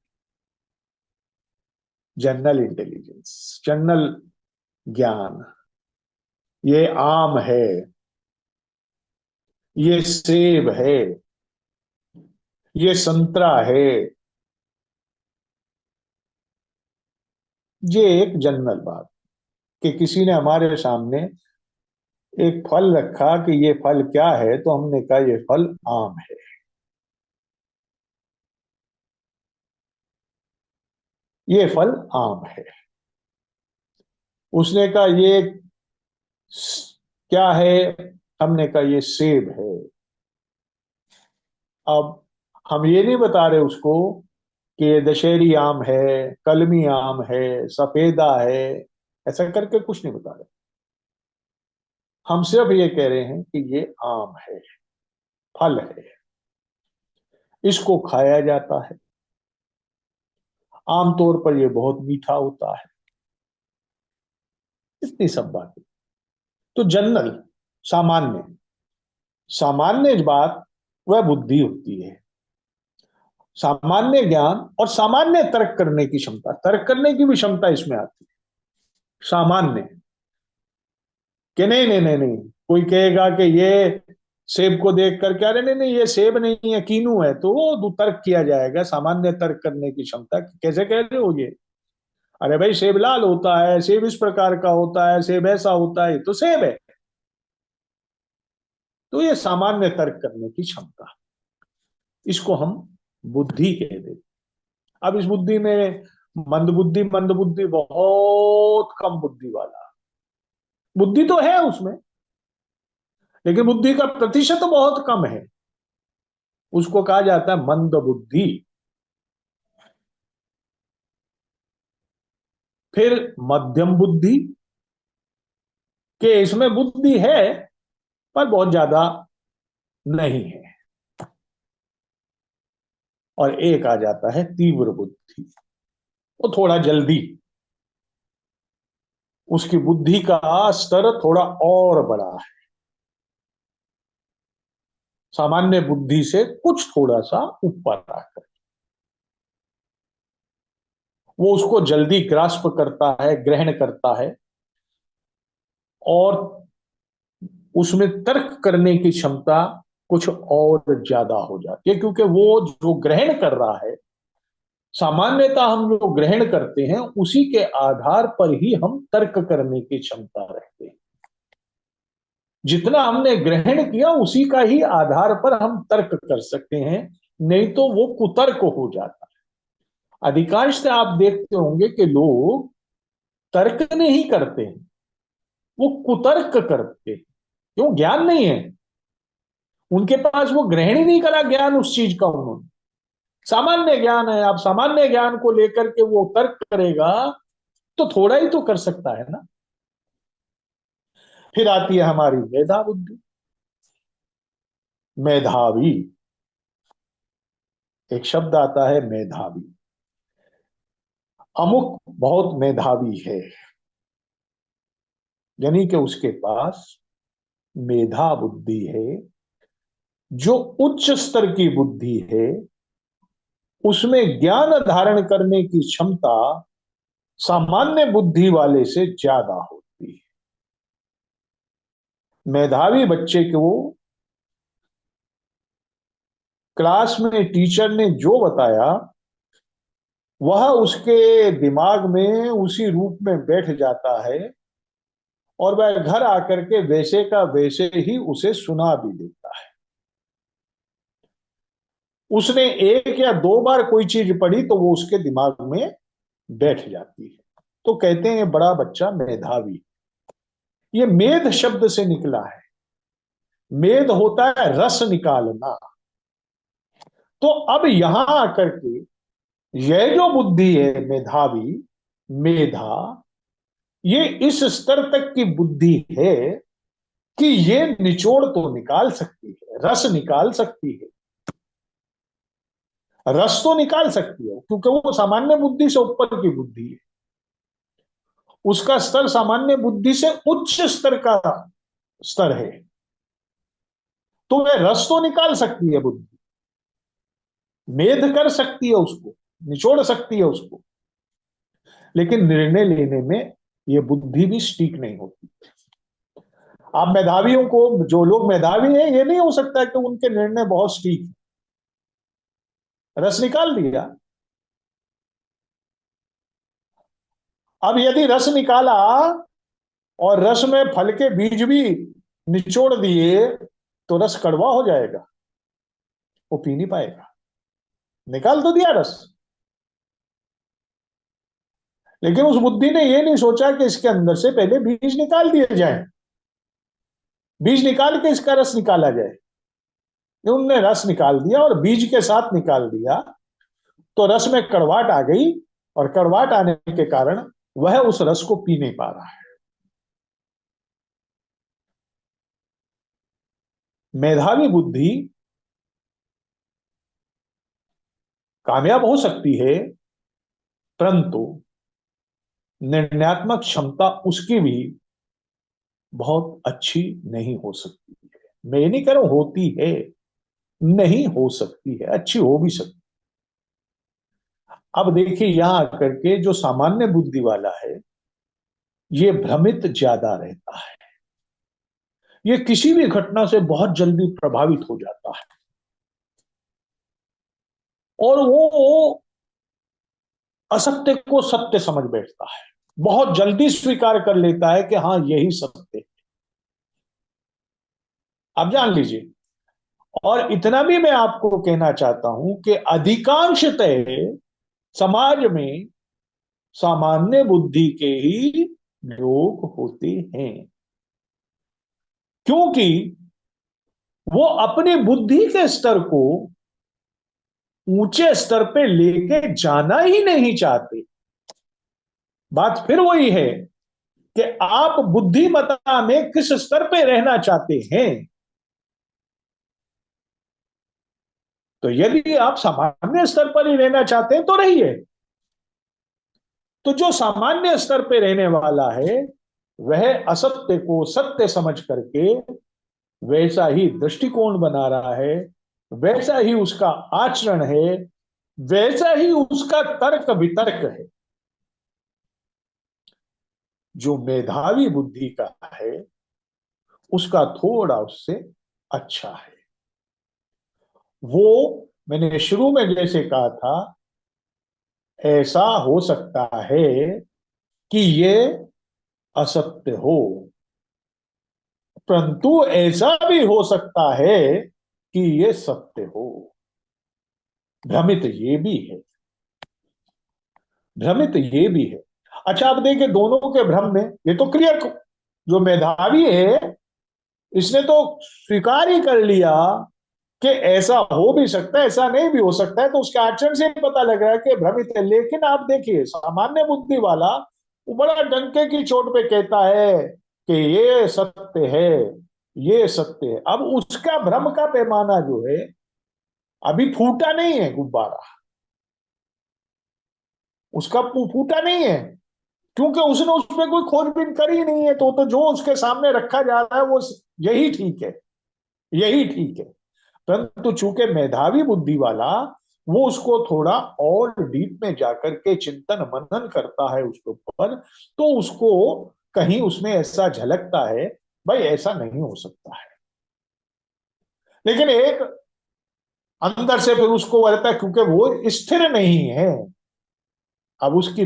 B: जनरल इंटेलिजेंस, जनरल ज्ञान, ये आम है, ये सेब है, ये संतरा है, ये एक जनरल बात कि किसी ने हमारे सामने एक फल रखा कि ये फल क्या है, तो हमने कहा ये फल आम है। ये फल आम है। उसने कहा ये क्या है, हमने कहा ये सेब है। अब हम ये नहीं बता रहे उसको कि ये दशहरी आम है, कलमी आम है, सफेदा है, ऐसा करके कुछ नहीं बता रहे। हम सिर्फ ये कह रहे हैं कि ये आम है, फल है, इसको खाया जाता है। आमतौर पर यह बहुत मीठा होता है। इतनी सब बातें तो जनरल, सामान्य, सामान्य बात वह बुद्धि होती है। सामान्य ज्ञान और सामान्य तर्क करने की क्षमता, तर्क करने की भी क्षमता इसमें आती है। सामान्य कि नहीं नहीं नहीं नहीं, कोई कहेगा कि ये सेब को देख कर क्या, नहीं नहीं ये सेब नहीं है कीनू है, तो वो तर्क किया जाएगा। सामान्य तर्क करने की क्षमता, कैसे कह रहे हो ये, अरे भाई सेब लाल होता है, सेब इस प्रकार का होता है, सेब ऐसा होता है, तो सेब है। तो ये सामान्य तर्क करने की क्षमता, इसको हम बुद्धि कह देते। अब इस बुद्धि में मंद बुद्धि बहुत कम बुद्धि वाला, बुद्धि तो है उसमें लेकिन बुद्धि का प्रतिशत बहुत कम है, उसको कहा जाता है मंद बुद्धि। फिर मध्यम बुद्धि, के इसमें बुद्धि है पर बहुत ज्यादा नहीं है। और एक आ जाता है तीव्र बुद्धि, वो थोड़ा जल्दी, उसकी बुद्धि का स्तर थोड़ा और बड़ा है, सामान्य बुद्धि से कुछ थोड़ा सा ऊपर आकर। वो उसको जल्दी ग्रास्प करता है, ग्रहण करता है, और उसमें तर्क करने की क्षमता कुछ और ज्यादा हो जाती है, क्योंकि वो जो ग्रहण कर रहा है, सामान्यतः हम जो ग्रहण करते हैं उसी के आधार पर ही हम तर्क करने की क्षमता रखते हैं। जितना हमने ग्रहण किया उसी का ही आधार पर हम तर्क कर सकते हैं, नहीं तो वो कुतर्क हो जाता है। अधिकांशतः आप देखते होंगे कि लोग तर्क नहीं करते हैं, वो कुतर्क करते हैं। क्यों? ज्ञान नहीं है उनके पास, वो ग्रहण ही नहीं करा ज्ञान उस चीज का उन्होंने। सामान्य ज्ञान है, आप सामान्य ज्ञान को लेकर के वो तर्क करेगा तो थोड़ा ही तो कर सकता है ना। फिर आती है हमारी मेधा बुद्धि। मेधावी, एक शब्द आता है मेधावी, अमुक बहुत मेधावी है, यानी कि उसके पास मेधा बुद्धि है। जो उच्च स्तर की बुद्धि है उसमें ज्ञान धारण करने की क्षमता सामान्य बुद्धि वाले से ज्यादा होती है। मेधावी बच्चे को क्लास में टीचर ने जो बताया वह उसके दिमाग में उसी रूप में बैठ जाता है और वह घर आकर के वैसे का वैसे ही उसे सुना भी देता है। उसने एक या दो बार कोई चीज पढ़ी तो वो उसके दिमाग में बैठ जाती है। तो कहते हैं बड़ा बच्चा मेधावी। ये मेध शब्द से निकला है। मेध होता है रस निकालना। तो अब यहां आकर के यह जो बुद्धि है मेधावी, मेधा, ये इस स्तर तक की बुद्धि है कि ये निचोड़ तो निकाल सकती है, रस निकाल सकती है। रस तो निकाल सकती है क्योंकि वो सामान्य बुद्धि से ऊपर की बुद्धि है। उसका स्तर सामान्य बुद्धि से उच्च स्तर का स्तर है। तो वह रस तो निकाल सकती है बुद्धि, मेध कर सकती है उसको, निचोड़ सकती है उसको, लेकिन निर्णय लेने में यह बुद्धि भी स्टीक नहीं होती। आप मेधावियों को, जो लोग मेधावी हैं, ये नहीं हो सकता कि उनके निर्णय बहुत स्टीक, रस निकाल दिया। अब यदि रस निकाला और रस में फल के बीज भी निचोड़ दिए तो रस कड़वा हो जाएगा, वो पी नहीं पाएगा। निकाल तो दिया रस, लेकिन उस बुद्धि ने यह नहीं सोचा कि इसके अंदर से पहले बीज निकाल दिए जाए, बीज निकाल के इसका रस निकाला जाए। उनने रस निकाल दिया और बीज के साथ निकाल दिया तो रस में कड़वाहट आ गई, और कड़वाहट आने के कारण वह उस रस को पी नहीं पा रहा है। मेधावी बुद्धि कामयाब हो सकती है, परंतु निर्णयात्मक क्षमता उसकी भी बहुत अच्छी नहीं हो सकती है। मैं ये नहीं कह रहा हूं होती है, नहीं हो सकती है, अच्छी हो भी सकती। अब देखिए यहां आकर के जो सामान्य बुद्धि वाला है ये भ्रमित ज्यादा रहता है। ये किसी भी घटना से बहुत जल्दी प्रभावित हो जाता है और वो असत्य को सत्य समझ बैठता है, बहुत जल्दी स्वीकार कर लेता है कि हाँ यही सत्य है। आप जान लीजिए। और इतना भी मैं आपको कहना चाहता हूं कि अधिकांशतः समाज में सामान्य बुद्धि के ही लोग होते हैं, क्योंकि वो अपनी बुद्धि के स्तर को ऊंचे स्तर पे लेके जाना ही नहीं चाहते। बात फिर वही है कि आप बुद्धिमत्ता में किस स्तर पे रहना चाहते हैं। तो यदि आप सामान्य स्तर पर ही रहना चाहते हैं तो रहिए। तो जो सामान्य स्तर पे रहने वाला है वह असत्य को सत्य समझ करके वैसा ही दृष्टिकोण बना रहा है, वैसा ही उसका आचरण है, वैसा ही उसका तर्क वितर्क है। जो मेधावी बुद्धि का है उसका थोड़ा उससे अच्छा है। वो, मैंने शुरू में जैसे कहा था, ऐसा हो सकता है कि ये असत्य हो, परंतु ऐसा भी हो सकता है कि ये सत्य हो। भ्रमित ये भी है, भ्रमित ये भी है। अच्छा आप देखिए दोनों के भ्रम में ये तो क्लियर, जो मेधावी है इसने तो स्वीकार ही कर लिया कि ऐसा हो भी सकता है, ऐसा नहीं भी हो सकता है, तो उसके आचरण से ही पता लग रहा है कि भ्रमित है। लेकिन आप देखिए सामान्य बुद्धि वाला वो बड़ा डंके की चोट पे कहता है कि ये सत्य है, ये सत्य है। अब उसका भ्रम का पैमाना जो है अभी फूटा नहीं है गुब्बारा, उसका फूटा नहीं है, क्योंकि उसने उस पर कोई खोजबीन करी नहीं है। तो जो उसके सामने रखा जा रहा है वो यही ठीक है, यही ठीक है। परंतु चूंकि मेधावी बुद्धि वाला वो उसको थोड़ा और डीप में जाकर के चिंतन मनन करता है उसके ऊपर, तो उसको कहीं उसमें ऐसा झलकता है भाई ऐसा नहीं हो सकता है। लेकिन एक अंदर से फिर उसको रहता है क्योंकि वो स्थिर नहीं है, अब उसकी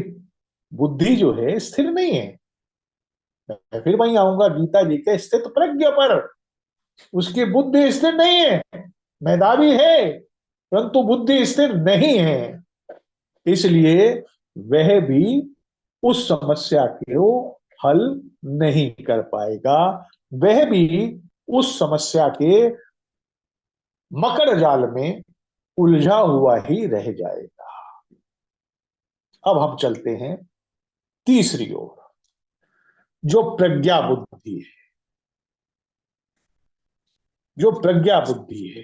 B: बुद्धि जो है स्थिर नहीं है। मैं फिर वहीं आऊंगा गीता जी के स्थित प्रज्ञ पर। उसकी बुद्धि स्थिर नहीं है, मेधावी है परंतु बुद्धि स्थिर नहीं है। इसलिए वह भी उस समस्या को हल नहीं कर पाएगा। वह भी उस समस्या के मकर जाल में उलझा हुआ ही रह जाएगा। अब हम चलते हैं तीसरी ओर, जो प्रज्ञा बुद्धि है। जो प्रज्ञा बुद्धि है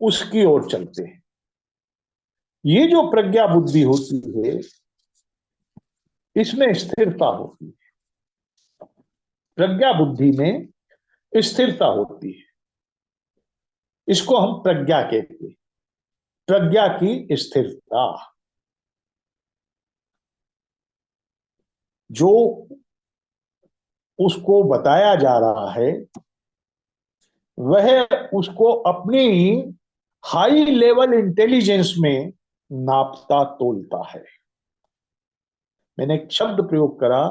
B: उसकी ओर चलते हैं। ये जो प्रज्ञा बुद्धि होती है इसमें स्थिरता होती है। प्रज्ञा बुद्धि में स्थिरता होती है। इसको हम प्रज्ञा कहते हैं, प्रज्ञा की स्थिरता। जो उसको बताया जा रहा है वह उसको अपनी हाई लेवल इंटेलिजेंस में नापता तोलता है। मैंने एक शब्द प्रयोग करा,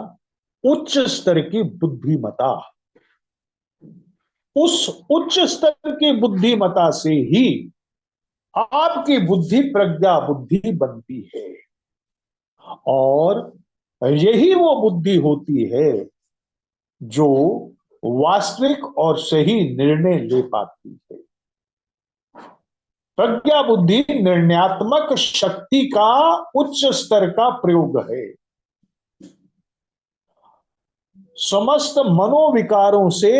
B: उच्च स्तर की बुद्धिमता। उस उच्च स्तर की बुद्धिमता से ही आपकी बुद्धि प्रज्ञा बुद्धि बनती है। और यही वो बुद्धि होती है जो वास्तविक और सही निर्णय ले पाती है। प्रज्ञा बुद्धि निर्णयात्मक शक्ति का उच्च स्तर का प्रयोग है। समस्त मनोविकारों से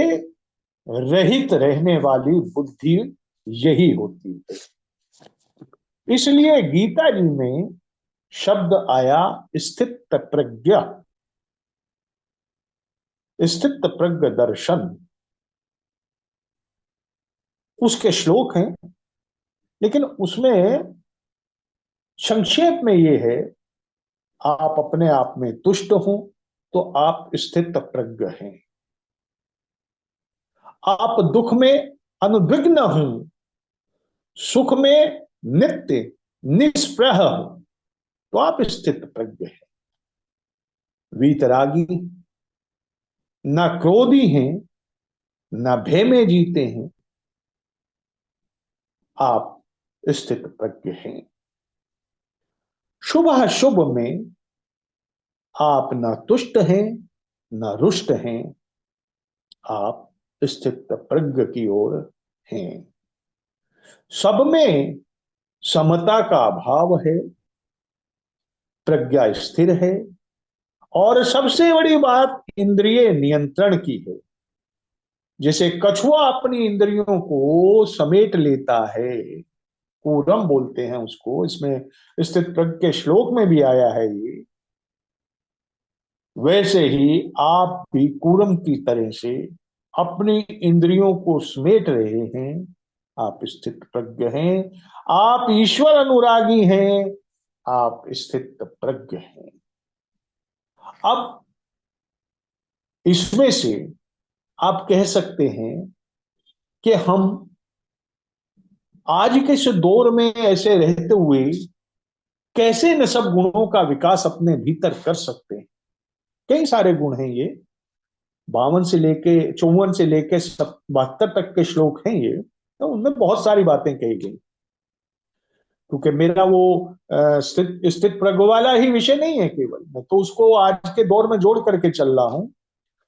B: रहित रहने वाली बुद्धि यही होती है। इसलिए गीता जी में शब्द आया स्थित प्रज्ञ, स्थित प्रज्ञ दर्शन। उसके श्लोक हैं लेकिन उसमें संक्षेप में यह है, आप अपने आप में तुष्ट हो तो आप स्थित प्रज्ञ हैं। आप दुख में अनुद्विग्न हो, सुख में नित्य निष्प्रह हो तो आप स्थित प्रज्ञ हैं। वीतरागी न क्रोधी हैं न भय में जीते हैं, आप स्थित प्रज्ञ हैं। शुभ शुभ में आप न तुष्ट हैं न रुष्ट हैं, आप स्थित प्रज्ञ की ओर हैं। सब में समता का भाव है, प्रज्ञा स्थिर है। और सबसे बड़ी बात इंद्रिय नियंत्रण की है। जैसे कछुआ अपनी इंद्रियों को समेट लेता है, कूरम बोलते हैं उसको, इसमें स्थित प्रज्ञ के श्लोक में भी आया है ये। वैसे ही आप भी कूरम की तरह से अपनी इंद्रियों को समेट रहे हैं, आप स्थित प्रज्ञ हैं। आप ईश्वर अनुरागी हैं, आप स्थित प्रज्ञ हैं। अब इसमें से आप कह सकते हैं कि हम आज के इस दौर में ऐसे रहते हुए कैसे इन सब गुणों का विकास अपने भीतर कर सकते हैं। कई सारे गुण हैं ये, 52 से लेके 54 से लेके 72 तक के श्लोक हैं ये, तो उनमें बहुत सारी बातें कही गई। क्योंकि मेरा वो स्थित स्थित प्रज्ञ वाला ही विषय नहीं है केवल, मैं तो उसको आज के दौर में जोड़ करके चल रहा हूं,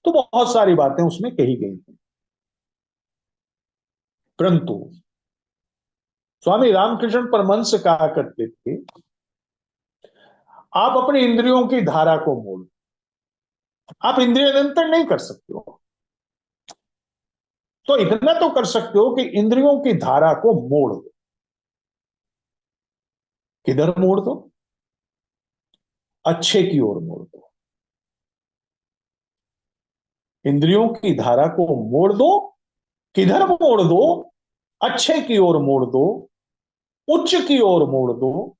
B: तो बहुत सारी बातें उसमें कही गई हैं। परंतु स्वामी रामकृष्ण परमहंस कहा करते थे, आप अपनी इंद्रियों की धारा को मोड़, आप इंद्रिय नियंत्रण नहीं कर सकते हो, तो इतना तो कर सकते हो कि इंद्रियों की धारा को मोड़ दो। किधर मोड़ दो? अच्छे की ओर मोड़ दो। इंद्रियों की धारा को मोड़ दो। किधर मोड़ दो? अच्छे की ओर मोड़ दो, उच्च की ओर मोड़ दो,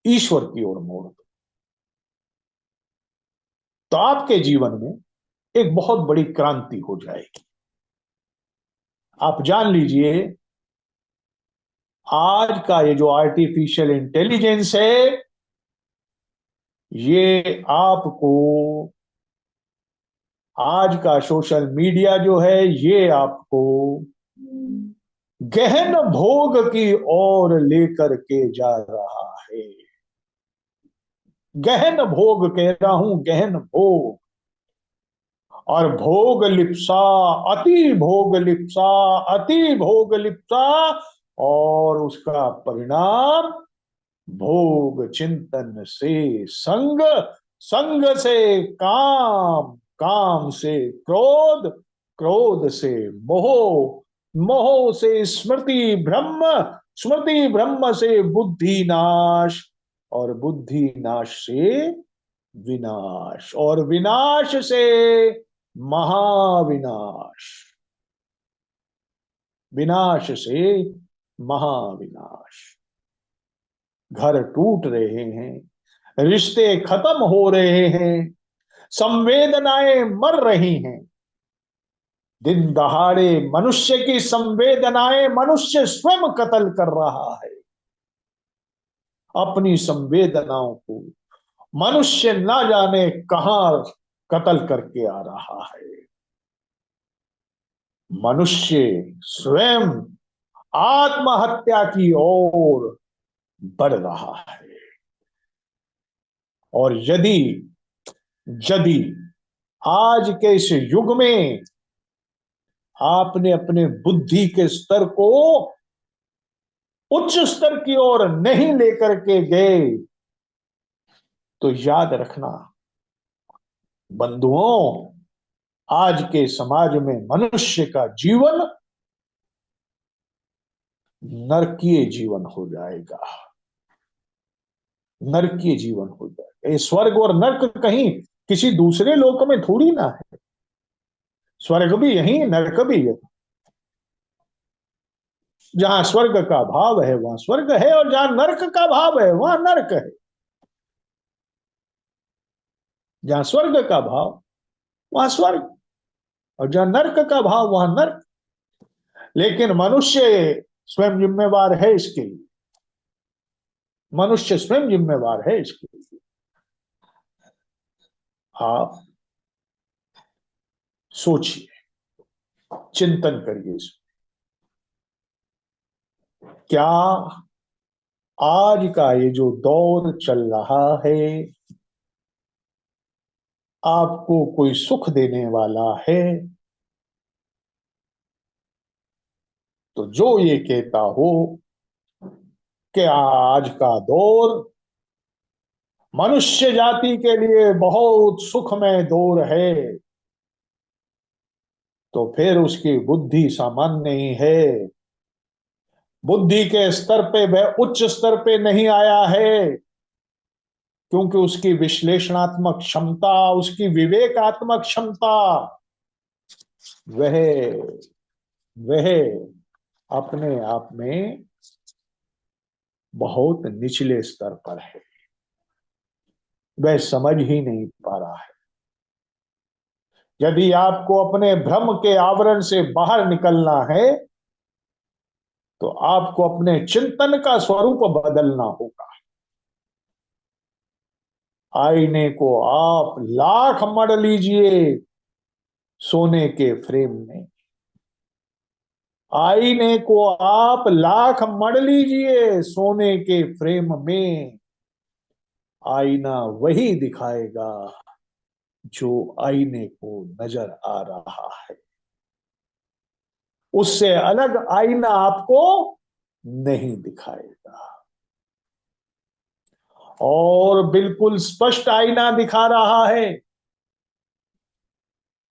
B: ईश्वर की ओर मोड़ दो। तो आपके जीवन में एक बहुत बड़ी क्रांति हो जाएगी। आप जान लीजिए, आज का ये जो आर्टिफिशियल इंटेलिजेंस है ये आपको आज का सोशल मीडिया जो है ये आपको गहन भोग की ओर लेकर के जा रहा है। गहन भोग कह रहा हूं, गहन भोग। और भोग लिप्सा, अति भोग लिप्सा, अति भोग लिप्सा, और उसका परिणाम भोग चिंतन से संग, संग से काम, काम से क्रोध, क्रोध से मोह, मोह से स्मृति ब्रह्म, स्मृति ब्रह्म से बुद्धि नाश, और बुद्धि नाश से विनाश, और विनाश से महाविनाश, विनाश से महाविनाश। घर टूट रहे हैं, रिश्ते खत्म हो रहे हैं, संवेदनाएं मर रही हैं। दिन दहाड़े मनुष्य की संवेदनाएं मनुष्य स्वयं कत्ल कर रहा है। अपनी संवेदनाओं को मनुष्य ना जाने कहां कत्ल करके आ रहा है। मनुष्य स्वयं आत्महत्या की ओर बढ़ रहा है। और यदि यदि आज के इस युग में आपने अपने बुद्धि के स्तर को उच्च स्तर की ओर नहीं लेकर के गए, तो याद रखना बंधुओं, आज के समाज में मनुष्य का जीवन नरकीय जीवन हो जाएगा। नरकीय जीवन हो जाएगा। ये स्वर्ग और नरक कहीं किसी दूसरे लोक में थोड़ी ना है। स्वर्ग भी यही, नरक भी यही। जहां स्वर्ग का भाव है वहां स्वर्ग है, और जहां नरक का भाव है वहां नरक है। जहां स्वर्ग का भाव वहां स्वर्ग, और जहां नरक का भाव वहां नरक। लेकिन मनुष्य स्वयं जिम्मेवार है इसके लिए। मनुष्य स्वयं जिम्मेवार है इसके लिए। आप सोचिए, चिंतन करिए इसमें। क्या आज का ये जो दौर चल रहा है आपको कोई सुख देने वाला है? तो जो ये कहता हो कि आज का दौर मनुष्य जाति के लिए बहुत सुखमय दौर है, तो फिर उसकी बुद्धि सामान्य नहीं है। बुद्धि के स्तर पे वह उच्च स्तर पे नहीं आया है, क्योंकि उसकी विश्लेषणात्मक क्षमता, उसकी विवेकात्मक क्षमता, वह वह अपने आप में बहुत निचले स्तर पर है। वह समझ ही नहीं पा रहा है। यदि आपको अपने भ्रम के आवरण से बाहर निकलना है तो आपको अपने चिंतन का स्वरूप बदलना होगा। आईने को आप लाख मढ़ लीजिए सोने के फ्रेम में, आईने को आप लाख मढ़ लीजिए सोने के फ्रेम में, आईना वही दिखाएगा जो आईने को नजर आ रहा है। उससे अलग आईना आपको नहीं दिखाएगा। और बिल्कुल स्पष्ट आईना दिखा रहा है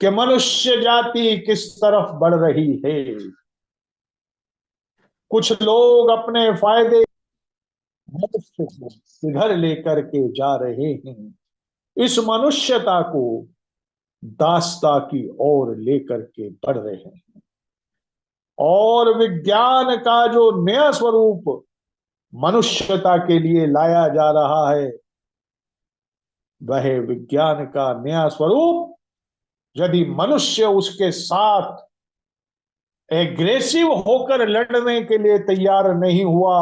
B: कि मनुष्य जाति किस तरफ बढ़ रही है। कुछ लोग अपने फायदे मनुष्य को किधर लेकर के जा रहे हैं, इस मनुष्यता को दासता की ओर लेकर के बढ़ रहे हैं। और विज्ञान का जो नया स्वरूप मनुष्यता के लिए लाया जा रहा है, वह विज्ञान का नया स्वरूप यदि मनुष्य उसके साथ एग्रेसिव होकर लड़ने के लिए तैयार नहीं हुआ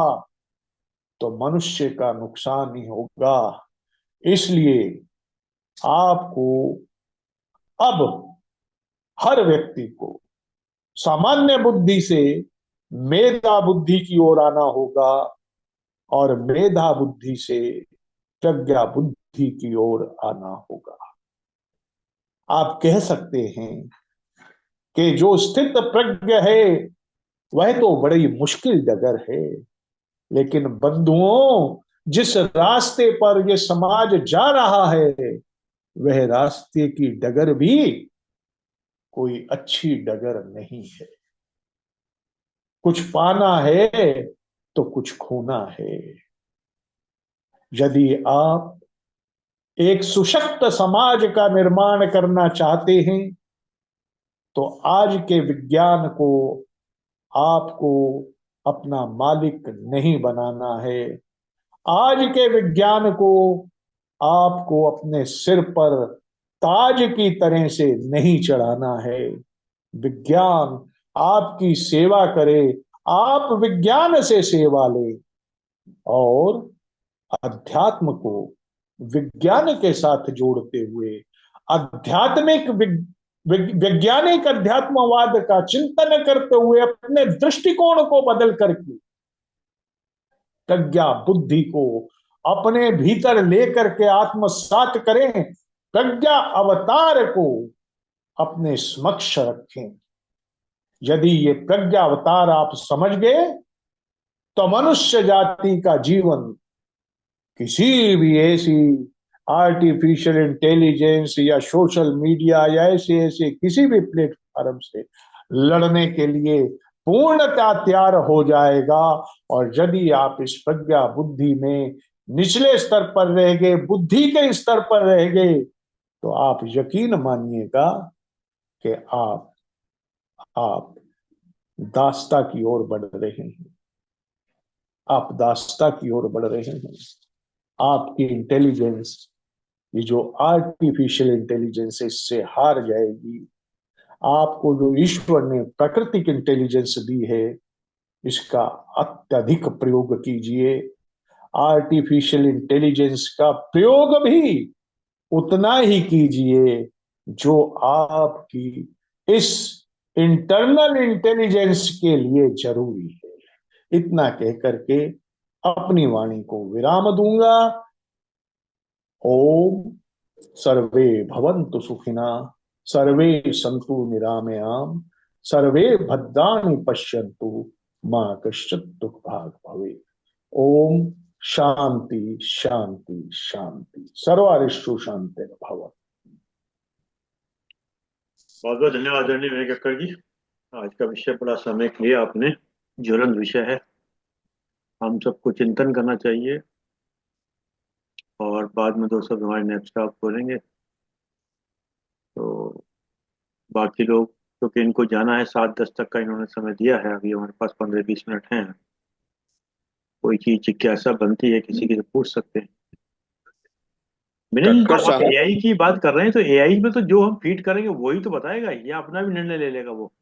B: तो मनुष्य का नुकसान ही होगा। इसलिए आपको अब हर व्यक्ति को सामान्य बुद्धि से मेधा बुद्धि की ओर आना होगा और मेधा बुद्धि से प्रज्ञा बुद्धि की ओर आना होगा। आप कह सकते हैं कि जो स्थित प्रज्ञ है वह तो बड़ी मुश्किल डगर है, लेकिन बंधुओं, जिस रास्ते पर यह समाज जा रहा है वह रास्ते की डगर भी कोई अच्छी डगर नहीं है। कुछ पाना है तो कुछ खोना है। यदि आप एक सशक्त समाज का निर्माण करना चाहते हैं तो आज के विज्ञान को आपको अपना मालिक नहीं बनाना है। आज के विज्ञान को आपको अपने सिर पर ताज की तरह से नहीं चढ़ाना है। विज्ञान आपकी सेवा करे, आप विज्ञान से सेवा लें और अध्यात्म को विज्ञान के साथ जोड़ते हुए आध्यात्मिक वैज्ञानिक अध्यात्मवाद का चिंतन करते हुए अपने दृष्टिकोण को बदल करके प्रज्ञा बुद्धि को अपने भीतर लेकर के आत्मसात करें, प्रज्ञा अवतार को अपने समक्ष रखें। यदि ये प्रज्ञा अवतार आप समझ गए तो मनुष्य जाति का जीवन किसी भी ऐसी आर्टिफिशियल इंटेलिजेंस या सोशल मीडिया या ऐसे ऐसे किसी भी प्लेटफॉर्म से लड़ने के लिए पूर्णतः तैयार हो जाएगा। और यदि आप इस प्रज्ञा बुद्धि में निचले स्तर पर रह गए, बुद्धि के स्तर पर रह गए, तो आप यकीन मानिएगा कि आप दास्ता की ओर बढ़ रहे हैं। आप दास्ता की ओर बढ़ रहे हैं। आपकी इंटेलिजेंस, ये जो आर्टिफिशियल इंटेलिजेंस है, इससे हार जाएगी। आपको जो ईश्वर ने प्राकृतिक इंटेलिजेंस दी है, इसका अत्यधिक प्रयोग कीजिए। आर्टिफिशियल इंटेलिजेंस का प्रयोग भी उतना ही कीजिए जो आपकी इस इंटरनल इंटेलिजेंस के लिए जरूरी है। इतना कह करके अपनी वाणी को विराम दूंगा। ओम सर्वे भवन्तु सुखिना, सर्वे सन्तु निरामयाम, सर्वे भद्राणि पश्यन्तु, मां कश्चित् दुःखभाग् भवेत्। ओम शांति शांति शांति। सर्वारिष्टु शांतिर्भवतु।
A: बहुत बहुत धन्यवाद आदरणीय विनय कक्कड़ जी। आज का विषय बड़ा समय लिया आपने, ज्वलंत विषय है, हम सबको चिंतन करना चाहिए। और बाद में दोस्तों हमारे नेक्स्ट स्टॉप बोलेंगे, तो बाकी लोग, क्योंकि इनको जाना है 7:10 तक का इन्होंने समय दिया है, अभी हमारे पास 15-20 मिनट हैं। कोई चीज जिज्ञासा बनती है किसी की तो पूछ सकते हैं। विनय जी,
B: कक्कड़
A: जब आप
B: साहब,
A: एआई की बात कर रहे हैं तो एआई में तो जो हम फीड करेंगे वही तो बताएगा, या अपना भी निर्णय ले लेगा वो?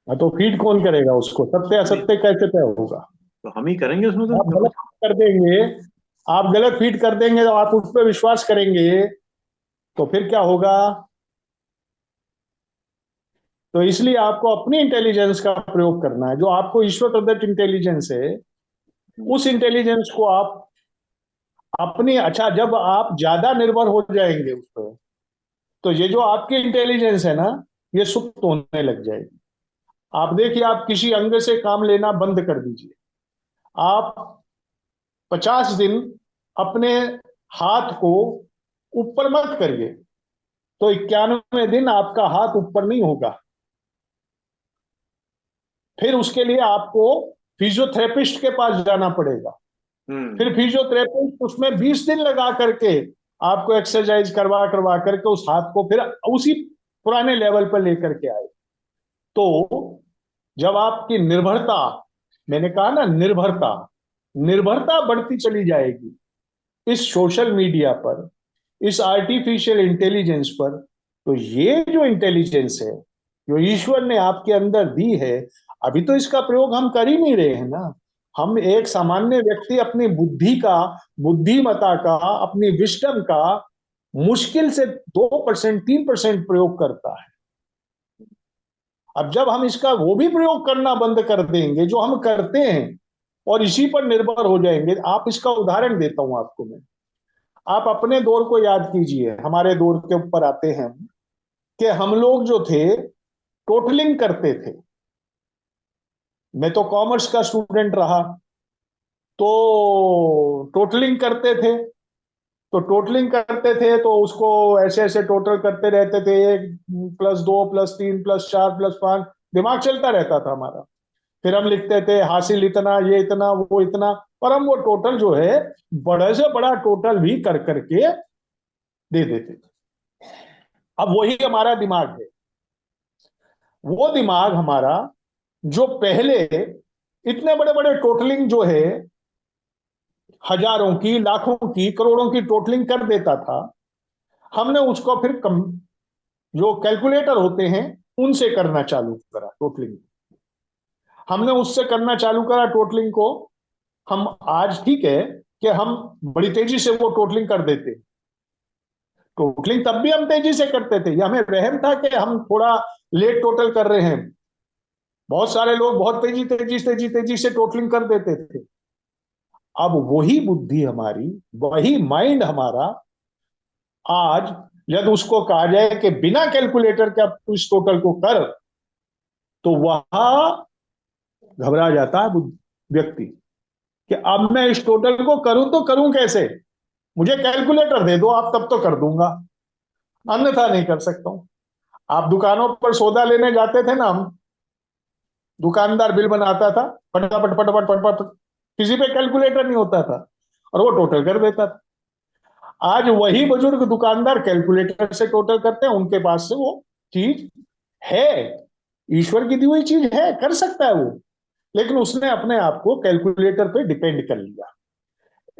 B: तो फीड कौन करेगा उसको? सत्य
A: नहीं,
B: असत्य कैसे तय होगा?
A: तो हम ही करेंगे उसमें तो
B: आप
A: जो
B: गलत
A: कुछ।
B: कर देंगे, आप गलत फीड कर देंगे तो आप उस पर विश्वास करेंगे, तो फिर क्या होगा? तो इसलिए आपको अपनी इंटेलिजेंस का प्रयोग करना है, जो आपको ईश्वर प्रदत्त इंटेलिजेंस है, उस इंटेलिजेंस को आप अपनी, अच्छा, जब आप ज्यादा निर्भर हो जाएंगे उस पर, तो ये जो आपकी इंटेलिजेंस है ना, ये सुप्त होने लग जाएगी। आप देखिए, आप किसी अंग से काम लेना बंद कर दीजिए। आप 50 दिन अपने हाथ को ऊपर मत करिए, तो 91वें दिन आपका हाथ ऊपर नहीं होगा। फिर उसके लिए आपको फिजियोथेरेपिस्ट के पास जाना पड़ेगा। फिर फिजियोथेरेपिस्ट उसमें 20 दिन लगा करके आपको एक्सरसाइज करवा करवा करके उस हाथ को फिर उसी पुराने लेवल पर लेकर के आए। तो जब आपकी निर्भरता, मैंने कहा ना, निर्भरता निर्भरता बढ़ती चली जाएगी इस सोशल मीडिया पर, इस आर्टिफिशियल इंटेलिजेंस पर, तो ये जो इंटेलिजेंस है जो ईश्वर ने आपके अंदर दी है, अभी तो इसका प्रयोग हम कर ही नहीं रहे हैं ना। हम एक सामान्य व्यक्ति अपनी बुद्धि का, बुद्धिमत्ता का, अपनी विस्डम का मुश्किल से 2% 3% प्रयोग करता है। अब जब हम इसका वो भी प्रयोग करना बंद कर देंगे जो हम करते हैं और इसी पर निर्भर हो जाएंगे, आप इसका उदाहरण देता हूं आपको मैं। आप अपने दौर को याद कीजिए, हमारे दौर के ऊपर आते हैं कि हम लोग जो थे टोटलिंग करते थे। मैं तो कॉमर्स का स्टूडेंट रहा, तो टोटलिंग करते थे। तो टोटलिंग करते थे तो उसको ऐसे ऐसे टोटल करते रहते थे, 1+2+3+4+5, दिमाग चलता रहता था हमारा। फिर हम लिखते थे हासिल इतना, ये इतना, वो इतना, और हम वो टोटल जो है बड़े से बड़ा टोटल भी कर करके दे देते थे। अब वही हमारा दिमाग है, वो दिमाग हमारा जो पहले इतने बड़े बड़े टोटलिंग जो है हजारों की, लाखों की, करोड़ों की टोटलिंग कर देता था, हमने उसको फिर जो कैलकुलेटर होते हैं उनसे करना चालू करा टोटलिंग। हमने उससे करना चालू करा टोटलिंग को। हम आज ठीक है कि हम बड़ी तेजी से वो टोटलिंग कर देते। टोटलिंग तब भी हम तेजी से करते थे, या हमें वहम था कि हम थोड़ा लेट टोटल कर रहे हैं। बहुत सारे लोग बहुत तेजी तेजी तेजी तेजी से टोटलिंग कर देते थे। अब वही बुद्धि हमारी, वही माइंड हमारा, आज यदि उसको कहा जाए कि बिना कैलकुलेटर के आप इस टोटल को कर, तो वह घबरा जाता है व्यक्ति कि अब मैं इस टोटल को करूं तो करूं कैसे, मुझे कैलकुलेटर दे दो आप, तब तो कर दूंगा, अन्यथा नहीं कर सकता हूं। आप दुकानों पर सौदा लेने जाते थे ना, हम दुकानदार बिल बनाता था, फटाफट फटाफट फटाफट, किसी पे कैलकुलेटर नहीं होता था और वो टोटल कर देता था। आज वही बुजुर्ग दुकानदार कैलकुलेटर से टोटल करते हैं, उनके पास से वो चीज है, ईश्वर की दी हुई चीज है, कर सकता है वो, लेकिन उसने अपने आप को कैलकुलेटर पे डिपेंड कर लिया।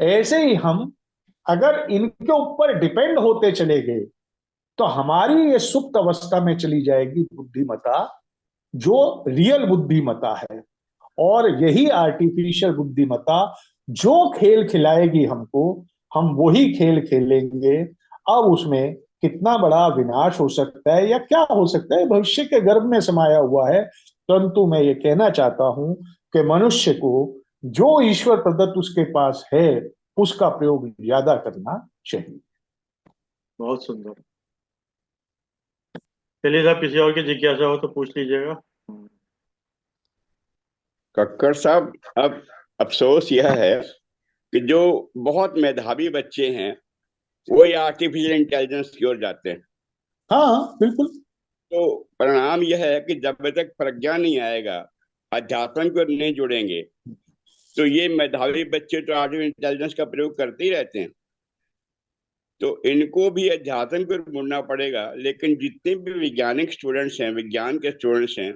B: ऐसे ही हम अगर इनके ऊपर डिपेंड होते चले गए तो हमारी ये सुप्त अवस्था में चली जाएगी बुद्धिमत्ता, जो रियल बुद्धिमत्ता है। और यही आर्टिफिशियल बुद्धिमत्ता जो खेल खिलाएगी हमको, हम वही खेल खेलेंगे। अब उसमें कितना बड़ा विनाश हो सकता है या क्या हो सकता है, भविष्य के गर्भ में समाया हुआ है। परंतु मैं ये कहना चाहता हूं कि मनुष्य को जो ईश्वर प्रदत्त उसके पास है उसका प्रयोग ज्यादा करना चाहिए।
A: बहुत सुंदर। चलिए साहब, किसी और की जिज्ञासा हो तो पूछ लीजिएगा।
C: कक्कर साहब, अब अफसोस यह है कि जो बहुत मेधावी बच्चे हैं वो ये आर्टिफिशियल इंटेलिजेंस की ओर जाते हैं।
B: हाँ बिल्कुल।
C: तो परिणाम यह है कि जब तक प्रज्ञा नहीं आएगा, अध्यात्म को नहीं जुड़ेंगे, तो ये मेधावी बच्चे तो आर्टिफिशियल इंटेलिजेंस का प्रयोग करते ही रहते हैं। तो इनको भी अध्यात्म को मुड़ना पड़ेगा। लेकिन जितने भी वैज्ञानिक स्टूडेंट्स हैं, विज्ञान के स्टूडेंट्स हैं,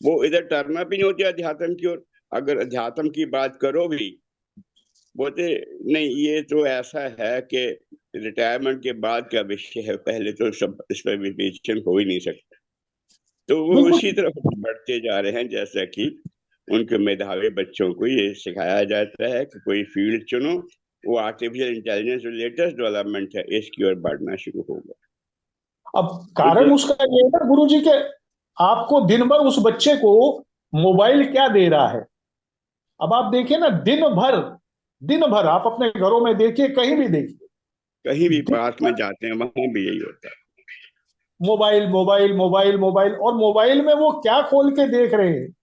C: वो इधर टर्न अप ही नहीं होते अध्यात्म की ओर। अगर अध्यात्म की बात करो भी, बोलते नहीं ये तो ऐसा है कि रिटायरमेंट के बाद का विषय है, पहले तो सब इस पर विवेचन हो ही नहीं सकता। तो वो
B: बिल्कुल
C: उसी तरफ बढ़ते जा रहे हैं, जैसा कि उनके मेधावी बच्चों को ये सिखाया जाता है कि कोई फील्ड चुनो, वो आर्टिफिशियल इंटेलिजेंस जो लेटेस्ट डेवलपमेंट है इसकी ओर बढ़ना शुरू होगा।
B: अब
C: तो
B: कारण उसका ये है ना गुरु जी के, आपको दिन भर उस बच्चे को मोबाइल क्या दे रहा है। अब आप देखिए ना, दिन भर आप अपने घरों में देखिए, कहीं भी देखिए,
C: कहीं भी
B: दिन
C: पार्क में
B: भर
C: जाते हैं वहां भी यही होता है।
B: मोबाइल मोबाइल मोबाइल मोबाइल, और मोबाइल में वो क्या खोल के देख रहे हैं,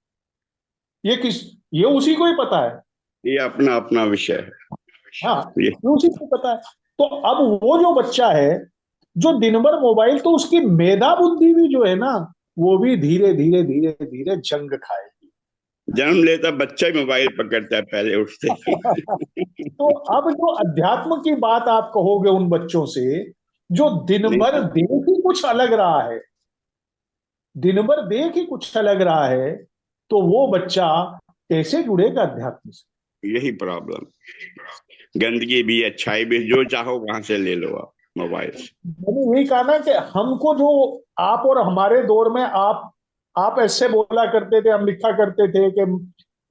B: ये किस, ये उसी को ही पता है।
C: ये अपना अपना विषय है।
B: हाँ,
C: ये
B: ये उसी को पता है। तो अब वो जो बच्चा है जो दिन भर मोबाइल, तो उसकी मेधा बुद्धि भी जो है ना, वो भी धीरे धीरे धीरे धीरे जंग खाएगी।
C: जन्म लेता बच्चा ही मोबाइल पकड़ता है पहले उठते ही।
B: तो अब जो अध्यात्म की बात आप कहोगे उन बच्चों से जो दिन
C: नहीं,
B: भर देख ही कुछ अलग रहा है, दिन भर देख ही कुछ अलग रहा है, तो वो बच्चा कैसे जुड़ेगा अध्यात्म से।
C: यही प्रॉब्लम। गंदगी भी अच्छाई भी जो चाहो वहां से ले लो आप मोबाइल से।
B: मैंने यही कहा ना कि हमको जो, आप और हमारे दौर में आप ऐसे बोला करते थे, हम लिखा करते थे कि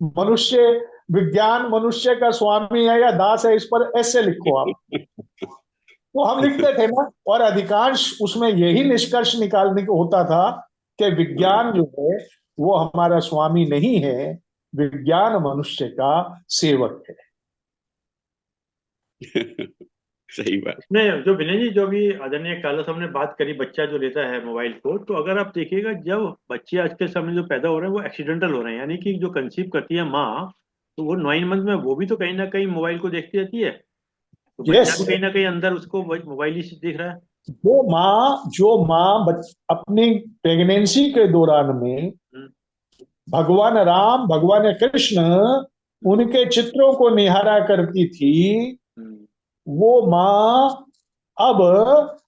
B: मनुष्य विज्ञान मनुष्य का स्वामी है या दास है, इस पर ऐसे लिखो आप। तो हम लिखते थे ना, और अधिकांश उसमें यही निष्कर्ष निकालने को होता था कि विज्ञान जो है वो हमारा स्वामी नहीं है, विज्ञान मनुष्य का सेवक है।
C: सही बात।
A: इसमें जो विनय जी, जो भी आदरणीय काला साहब ने बात करी, बच्चा जो लेता है मोबाइल को, तो अगर आप देखिएगा, जब बच्चे आज के समय जो पैदा हो रहे हैं वो एक्सीडेंटल हो रहे हैं, यानी कि जो कंसीव करती है माँ, तो वो 9 मंथ में वो भी तो कहीं ना कहीं मोबाइल को देखती रहती है, तो बच्चा
B: यस,
A: भी कहीं ना कहीं अंदर उसको मोबाइल ही से देख रहा है।
B: जो माँ अपनी प्रेगनेंसी के दौरान में
A: हम्म,
B: भगवान राम, भगवान कृष्ण, उनके चित्रों को निहारा करती थी,
A: हम्म,
B: वो माँ अब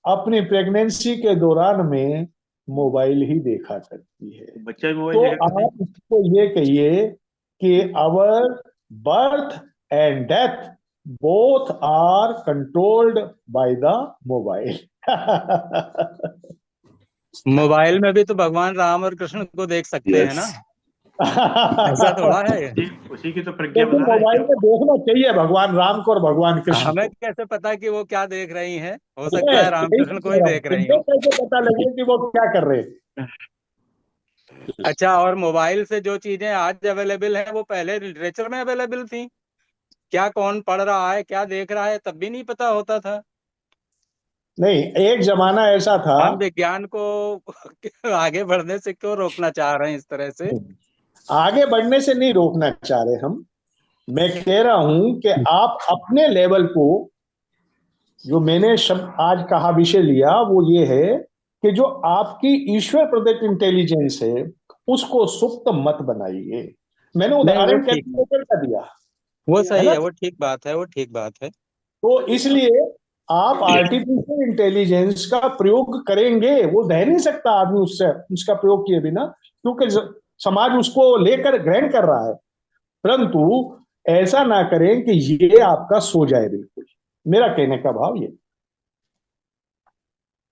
B: अपनी प्रेगनेंसी के दौरान में मोबाइल ही देखा करती है।
A: तो बच्चा भी मोबाइल
B: तो
A: देखेगा नहीं।
B: आप इसको ये कहिए कि our birth and death both are controlled by the mobile.
D: Mobile में भी तो भगवान राम और कृष्ण को देख सकते हैं ना, ऐसा थोड़ा है।
A: उसी की तो प्रज्ञा
B: लेकिन
A: बता रहे हैं
B: मोबाइल
A: कि
B: में देखना चाहिए भगवान राम को और भगवान कृष्ण
D: हमें
B: को।
D: कैसे पता कि वो क्या देख रही हैं, हो सकता है
B: यही
D: राम
B: तो
D: कृष्ण को
B: कह
D: ही
B: रहा हूं,
D: देख रही
B: तुमको
D: हो।
B: कैसे पता लगे कि वो क्या कर रहे हैं?
D: अच्छा, और मोबाइल से जो चीजें आज अवेलेबल है वो पहले लिटरेचर में अवेलेबल थी क्या? कौन पढ़ रहा है, क्या देख रहा है, तब भी नहीं पता होता था।
B: नहीं, एक जमाना ऐसा था।
D: हम विज्ञान को आगे बढ़ने से क्यों रोकना चाह रहे हैं इस तरह से?
B: आगे बढ़ने से नहीं रोकना चाह रहे हम। मैं कह रहा हूं कि आप अपने लेवल को, जो मैंने शब्द आज कहा विषय लिया वो ये है कि जो आपकी ईश्वर प्रदत्त इंटेलिजेंस है उसको सुप्त मत बनाइए। मैंने
D: नहीं, वो
B: उदाहरण
D: ठीक है,
B: कैलकुलेटर का दिया
D: वो
B: है
D: सही
B: ना।
D: है, वो ठीक बात है, वो ठीक बात है।
B: तो इसलिए आप आर्टिफिशियल इंटेलिजेंस का प्रयोग करेंगे, वो रह नहीं सकता आदमी उससे उसका प्रयोग किए बिना, क्योंकि समाज उसको लेकर ग्रहण कर रहा है। परंतु ऐसा ना करें कि ये आपका सो जाए बिल्कुल। मेरा कहने का भाव ये।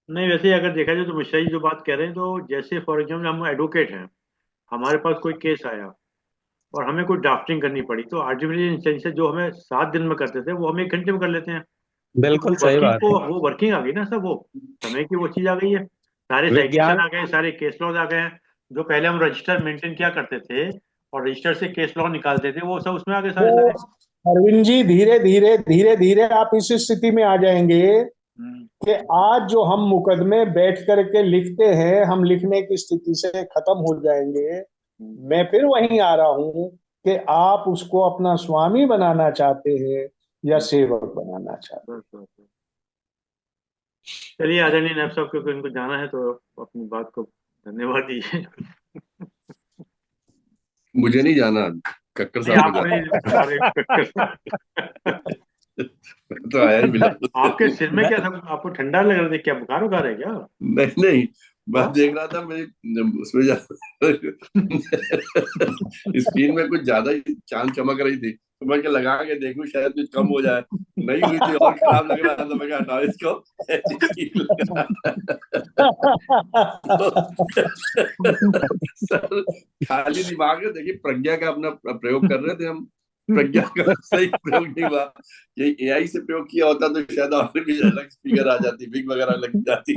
A: नहीं, वैसे अगर देखा जाए तो मिश्रा जी जो बात कह रहे हैं, तो जैसे फॉर एग्जाम्पल हम एडवोकेट हैं, हमारे पास कोई केस आया और हमें कोई ड्राफ्टिंग करनी पड़ी, तो आर्टिफिशियल इंटेलिजेंस जो हमें 7 दिन में करते थे वो हम 1 घंटे में कर लेते हैं। तो
D: बिल्कुल सही बात है।
A: वो वर्किंग आ गई ना सर, वो समय की वो चीज आ गई है। सारे साइटेशन
D: विज्ञान,
A: आ गए, सारे केस लॉज आ गए हैं। जो पहले हम रजिस्टर मेंटेन किया करते थे और रजिस्टर से केस लॉ निकालते थे, वो सब उसमें आ गए
B: तो
A: सारे सारे।
B: अरविंद जी, धीरे धीरे धीरे धीरे आप इस स्थिति में आ जाएंगे
A: हम्म,
B: कि आज जो हम मुकदमे बैठ करके लिखते हैं, हम लिखने की स्थिति से खत्म हो जाएंगे।
A: हम्म,
B: मैं फिर वहीं आ रहा हूं कि आप उसको अपना स्वामी बनाना चाहते हैं या
A: हम्म,
B: सेवक बनाना चाहते
A: बस बस बस। चलिए आदरणीय नैब साहब, क्योंकि उनको जाना है तो अपनी बात को धन्यवाद दीजिए।
E: मुझे नहीं जाना, कक्कर
A: नहीं,
E: साहब को
A: आपको
E: जाना।
A: नहीं, अरे
E: मैं तो आया ही मिला।
A: आपके सिर में
D: मैं,
A: क्या था? आपको ठंडा लग रहा था क्या? बुखार उखार है क्या?
E: नहीं नहीं, मैं
A: हाँ?
E: देख रहा था मेरी उसमें स्क्रीन में कुछ ज्यादा ही चांद चमक रही थी, तो मैं क्या लगा के देखूं शायद कुछ कम हो जाए। नहीं हुई थी और खराब लग रहा था, मैं क्या हटाओ इसको, ऐसे ठीक लग रहा था। सर, खाली दिमाग में देखिए, प्रज्ञा का अपना प्रयोग कर रहे थे हम। प्रज्ञा का सही प्रयोग नहीं हुआ। ये एआई से प्रयोग किया होता तो शायद और भी अलग स्पीकर आ जाती, बिग वगैरह लग जाती।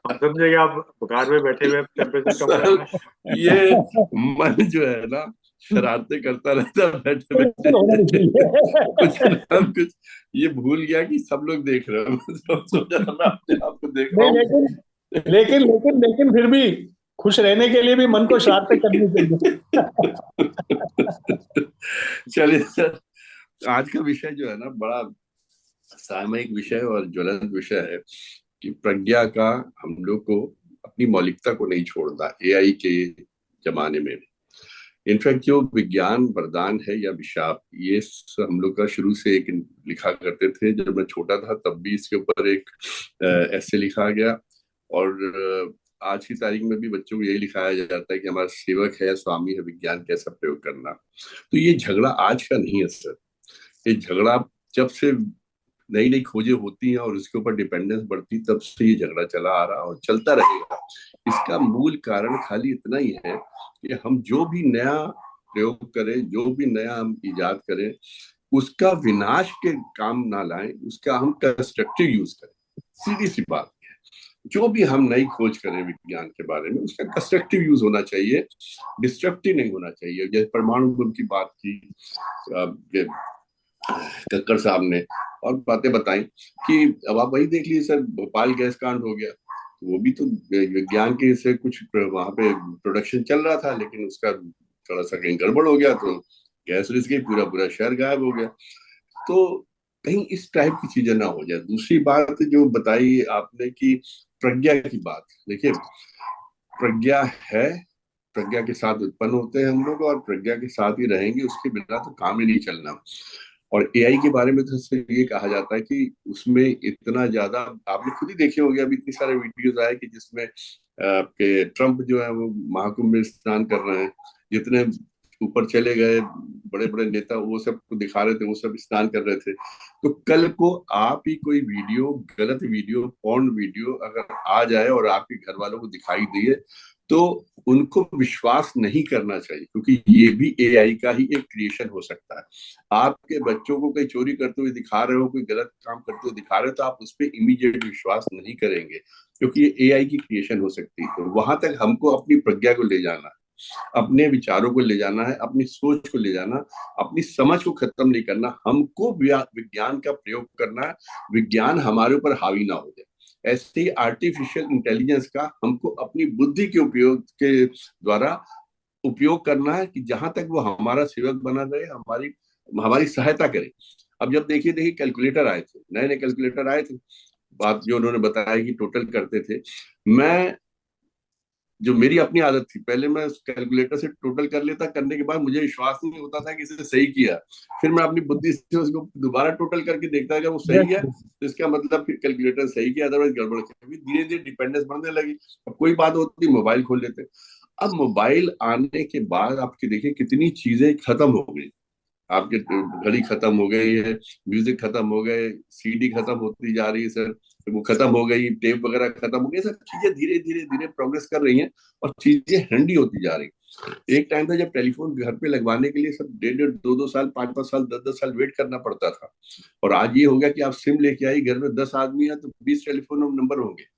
A: हम समझे कि आप बुखार में बैठे हुए टेम्परेचर कम कर
E: सर,
A: रहे
E: ये मन जो है ना, शरारतें करता रहता है बैठे बैठे।
B: बिल्कुल होना नहीं
E: कुछ
B: चाहिए।
E: ना कुछ ये भूल गया कि सब लोग देख रहे हो, तो सोचा मैं अपने आप को देख रहा
B: नहीं,
E: हूँ।
B: लेकिन लेकिन लेकिन लेकिन फिर भी खुश रहने के लिए भी मन को शरारतें करनी चाहिए।
E: चलिए सर, आज का विषय जो है ना, बड़ा सामयिक विषय और ज्वलंत विषय है कि प्रज्ञा का हम लोग को अपनी मौलिकता को नहीं छोड़ना एआई के जमाने में। इनफैक्ट जो विज्ञान वरदान है या विशाप, ये हम लोग का शुरू से एक लिखा करते थे। जब मैं छोटा था तब भी इसके ऊपर एक ऐसे लिखा गया, और आज की तारीख में भी बच्चों को यही लिखाया जाता है कि हमारा सेवक है, स्वामी है, विज्ञान कैसा प्रयोग करना। तो ये झगड़ा आज का नहीं है सर, ये झगड़ा जब से नई नई खोजें होती हैं और उसके ऊपर डिपेंडेंस बढ़ती, तब से ये झगड़ा चला आ रहा और चलता रहेगा। इसका मूल कारण खाली इतना ही है कि हम जो भी नया प्रयोग करें, जो भी नया हम इजाद करें, उसका विनाश के काम ना लाएं, उसका हम कंस्ट्रक्टिव यूज करें। सीधी सी बात है, जो भी हम नई खोज करें विज्ञान के बारे में, उसका कंस्ट्रक्टिव यूज होना चाहिए, डिस्ट्रक्टिव नहीं होना चाहिए। जैसे परमाणु बम की बात की कक्कर साहब ने, और बातें बताई कि अब आप वही देख लीजिए सर, भोपाल गैस कांड हो गया, वो भी तो विज्ञान के से कुछ वहां पे प्रोडक्शन चल रहा था, लेकिन उसका थोड़ा सा कहीं गड़बड़ हो गया तो गैस रिस गई, पूरा पूरा शहर गायब हो गया। तो कहीं इस टाइप की चीजें ना हो जाए। दूसरी बात जो बताई आपने कि प्रज्ञा की बात, देखिए प्रज्ञा है, प्रज्ञा के साथ उत्पन्न होते हैं हम लोग और प्रज्ञा के साथ ही रहेंगे, उसके बिना तो काम ही नहीं चलना। और एआई के बारे में तो ये कहा जाता है कि उसमें इतना ज्यादा, आपने खुद ही देखे होंगे, अभी इतने सारे वीडियोस आए कि जिसमें आपके ट्रम्प जो है वो महाकुंभ में स्नान कर रहे हैं, जितने ऊपर चले गए बड़े बड़े नेता वो सब को दिखा रहे थे, वो सब स्नान कर रहे थे। तो कल को आप ही कोई वीडियो, गलत वीडियो, पॉर्न वीडियो अगर आ जाए और आपके घर वालों को दिखाई दिए, तो उनको विश्वास नहीं करना चाहिए, क्योंकि ये भी एआई का ही एक क्रिएशन हो सकता है। आपके बच्चों को कहीं चोरी करते हुए दिखा रहे हो, कोई गलत काम करते हुए दिखा रहे हो, तो आप उस पर इमीडिएट विश्वास नहीं करेंगे, क्योंकि ये एआई की क्रिएशन हो सकती है। तो वहां तक हमको अपनी प्रज्ञा को ले जाना है, अपने विचारों को ले जाना है, अपनी सोच को ले जाना, अपनी समझ को खत्म नहीं करना, हमको विज्ञान का प्रयोग करना है, विज्ञान हमारे ऊपर हावी ना हो जाए। ऐसे ही आर्टिफिशियल इंटेलिजेंस का हमको अपनी बुद्धि के उपयोग के द्वारा उपयोग करना है कि जहां तक वो हमारा सेवक बना रहे, हमारी हमारी सहायता करे। अब जब देखिए देखिए कैलकुलेटर आए थे, नए नए कैलकुलेटर आए थे, बात जो उन्होंने बताया कि टोटल करते थे, मैं जो मेरी अपनी आदत थी, पहले मैं उस कैलकुलेटर से टोटल कर लेता, करने के बाद मुझे विश्वास नहीं होता था कि इसे सही किया, फिर मैं अपनी बुद्धि से उसको दोबारा टोटल करके देखता अगर वो सही है तो इसका मतलब फिर कैलकुलेटर सही किया, अदरवाइज गड़बड़ किया। धीरे धीरे डिपेंडेंस बढ़ने लगी। अब कोई बात होती मोबाइल खोल लेते। अब मोबाइल आने के बाद आपकी देखिए कितनी चीजें खत्म हो गई। आपके घड़ी खत्म हो गई है, म्यूजिक खत्म हो गए, सीडी खत्म होती जा रही है सर, वो खत्म हो गई, टेप वगैरह खत्म हो गई, सब चीजें धीरे धीरे धीरे प्रोग्रेस कर रही हैं और चीजें हैंडी होती जा रही। एक टाइम था जब टेलीफोन घर पे लगवाने के लिए सब 1.5 दो 2 साल, 5 5 साल, 10 10 साल वेट करना पड़ता था, और आज ये हो गया कि आप सिम लेके आई, घर में 10 आदमी है तो 20 टेलीफोन नंबर होंगे।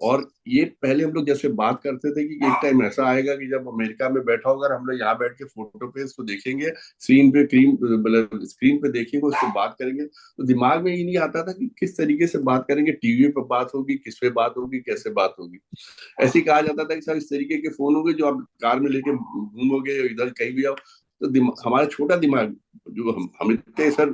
E: और ये पहले हम लोग जैसे बात करते थे कि एक टाइम ऐसा आएगा कि जब अमेरिका में बैठा होगा, हम लोग यहाँ बैठ के फोटो पे इसको देखेंगे, स्क्रीन पे मतलब स्क्रीन पे देखेंगे, उससे बात करेंगे, तो दिमाग में ये नहीं आता था कि किस तरीके से बात करेंगे, टीवी पे बात होगी, किस पे बात होगी, कैसे बात होगी। ऐसे ही कहा जाता था कि सब इस तरीके के फोन होंगे जो आप कार में लेके घूमोगे, इधर कहीं भी आओ। तो हमारा छोटा दिमाग, जो हम इतने सर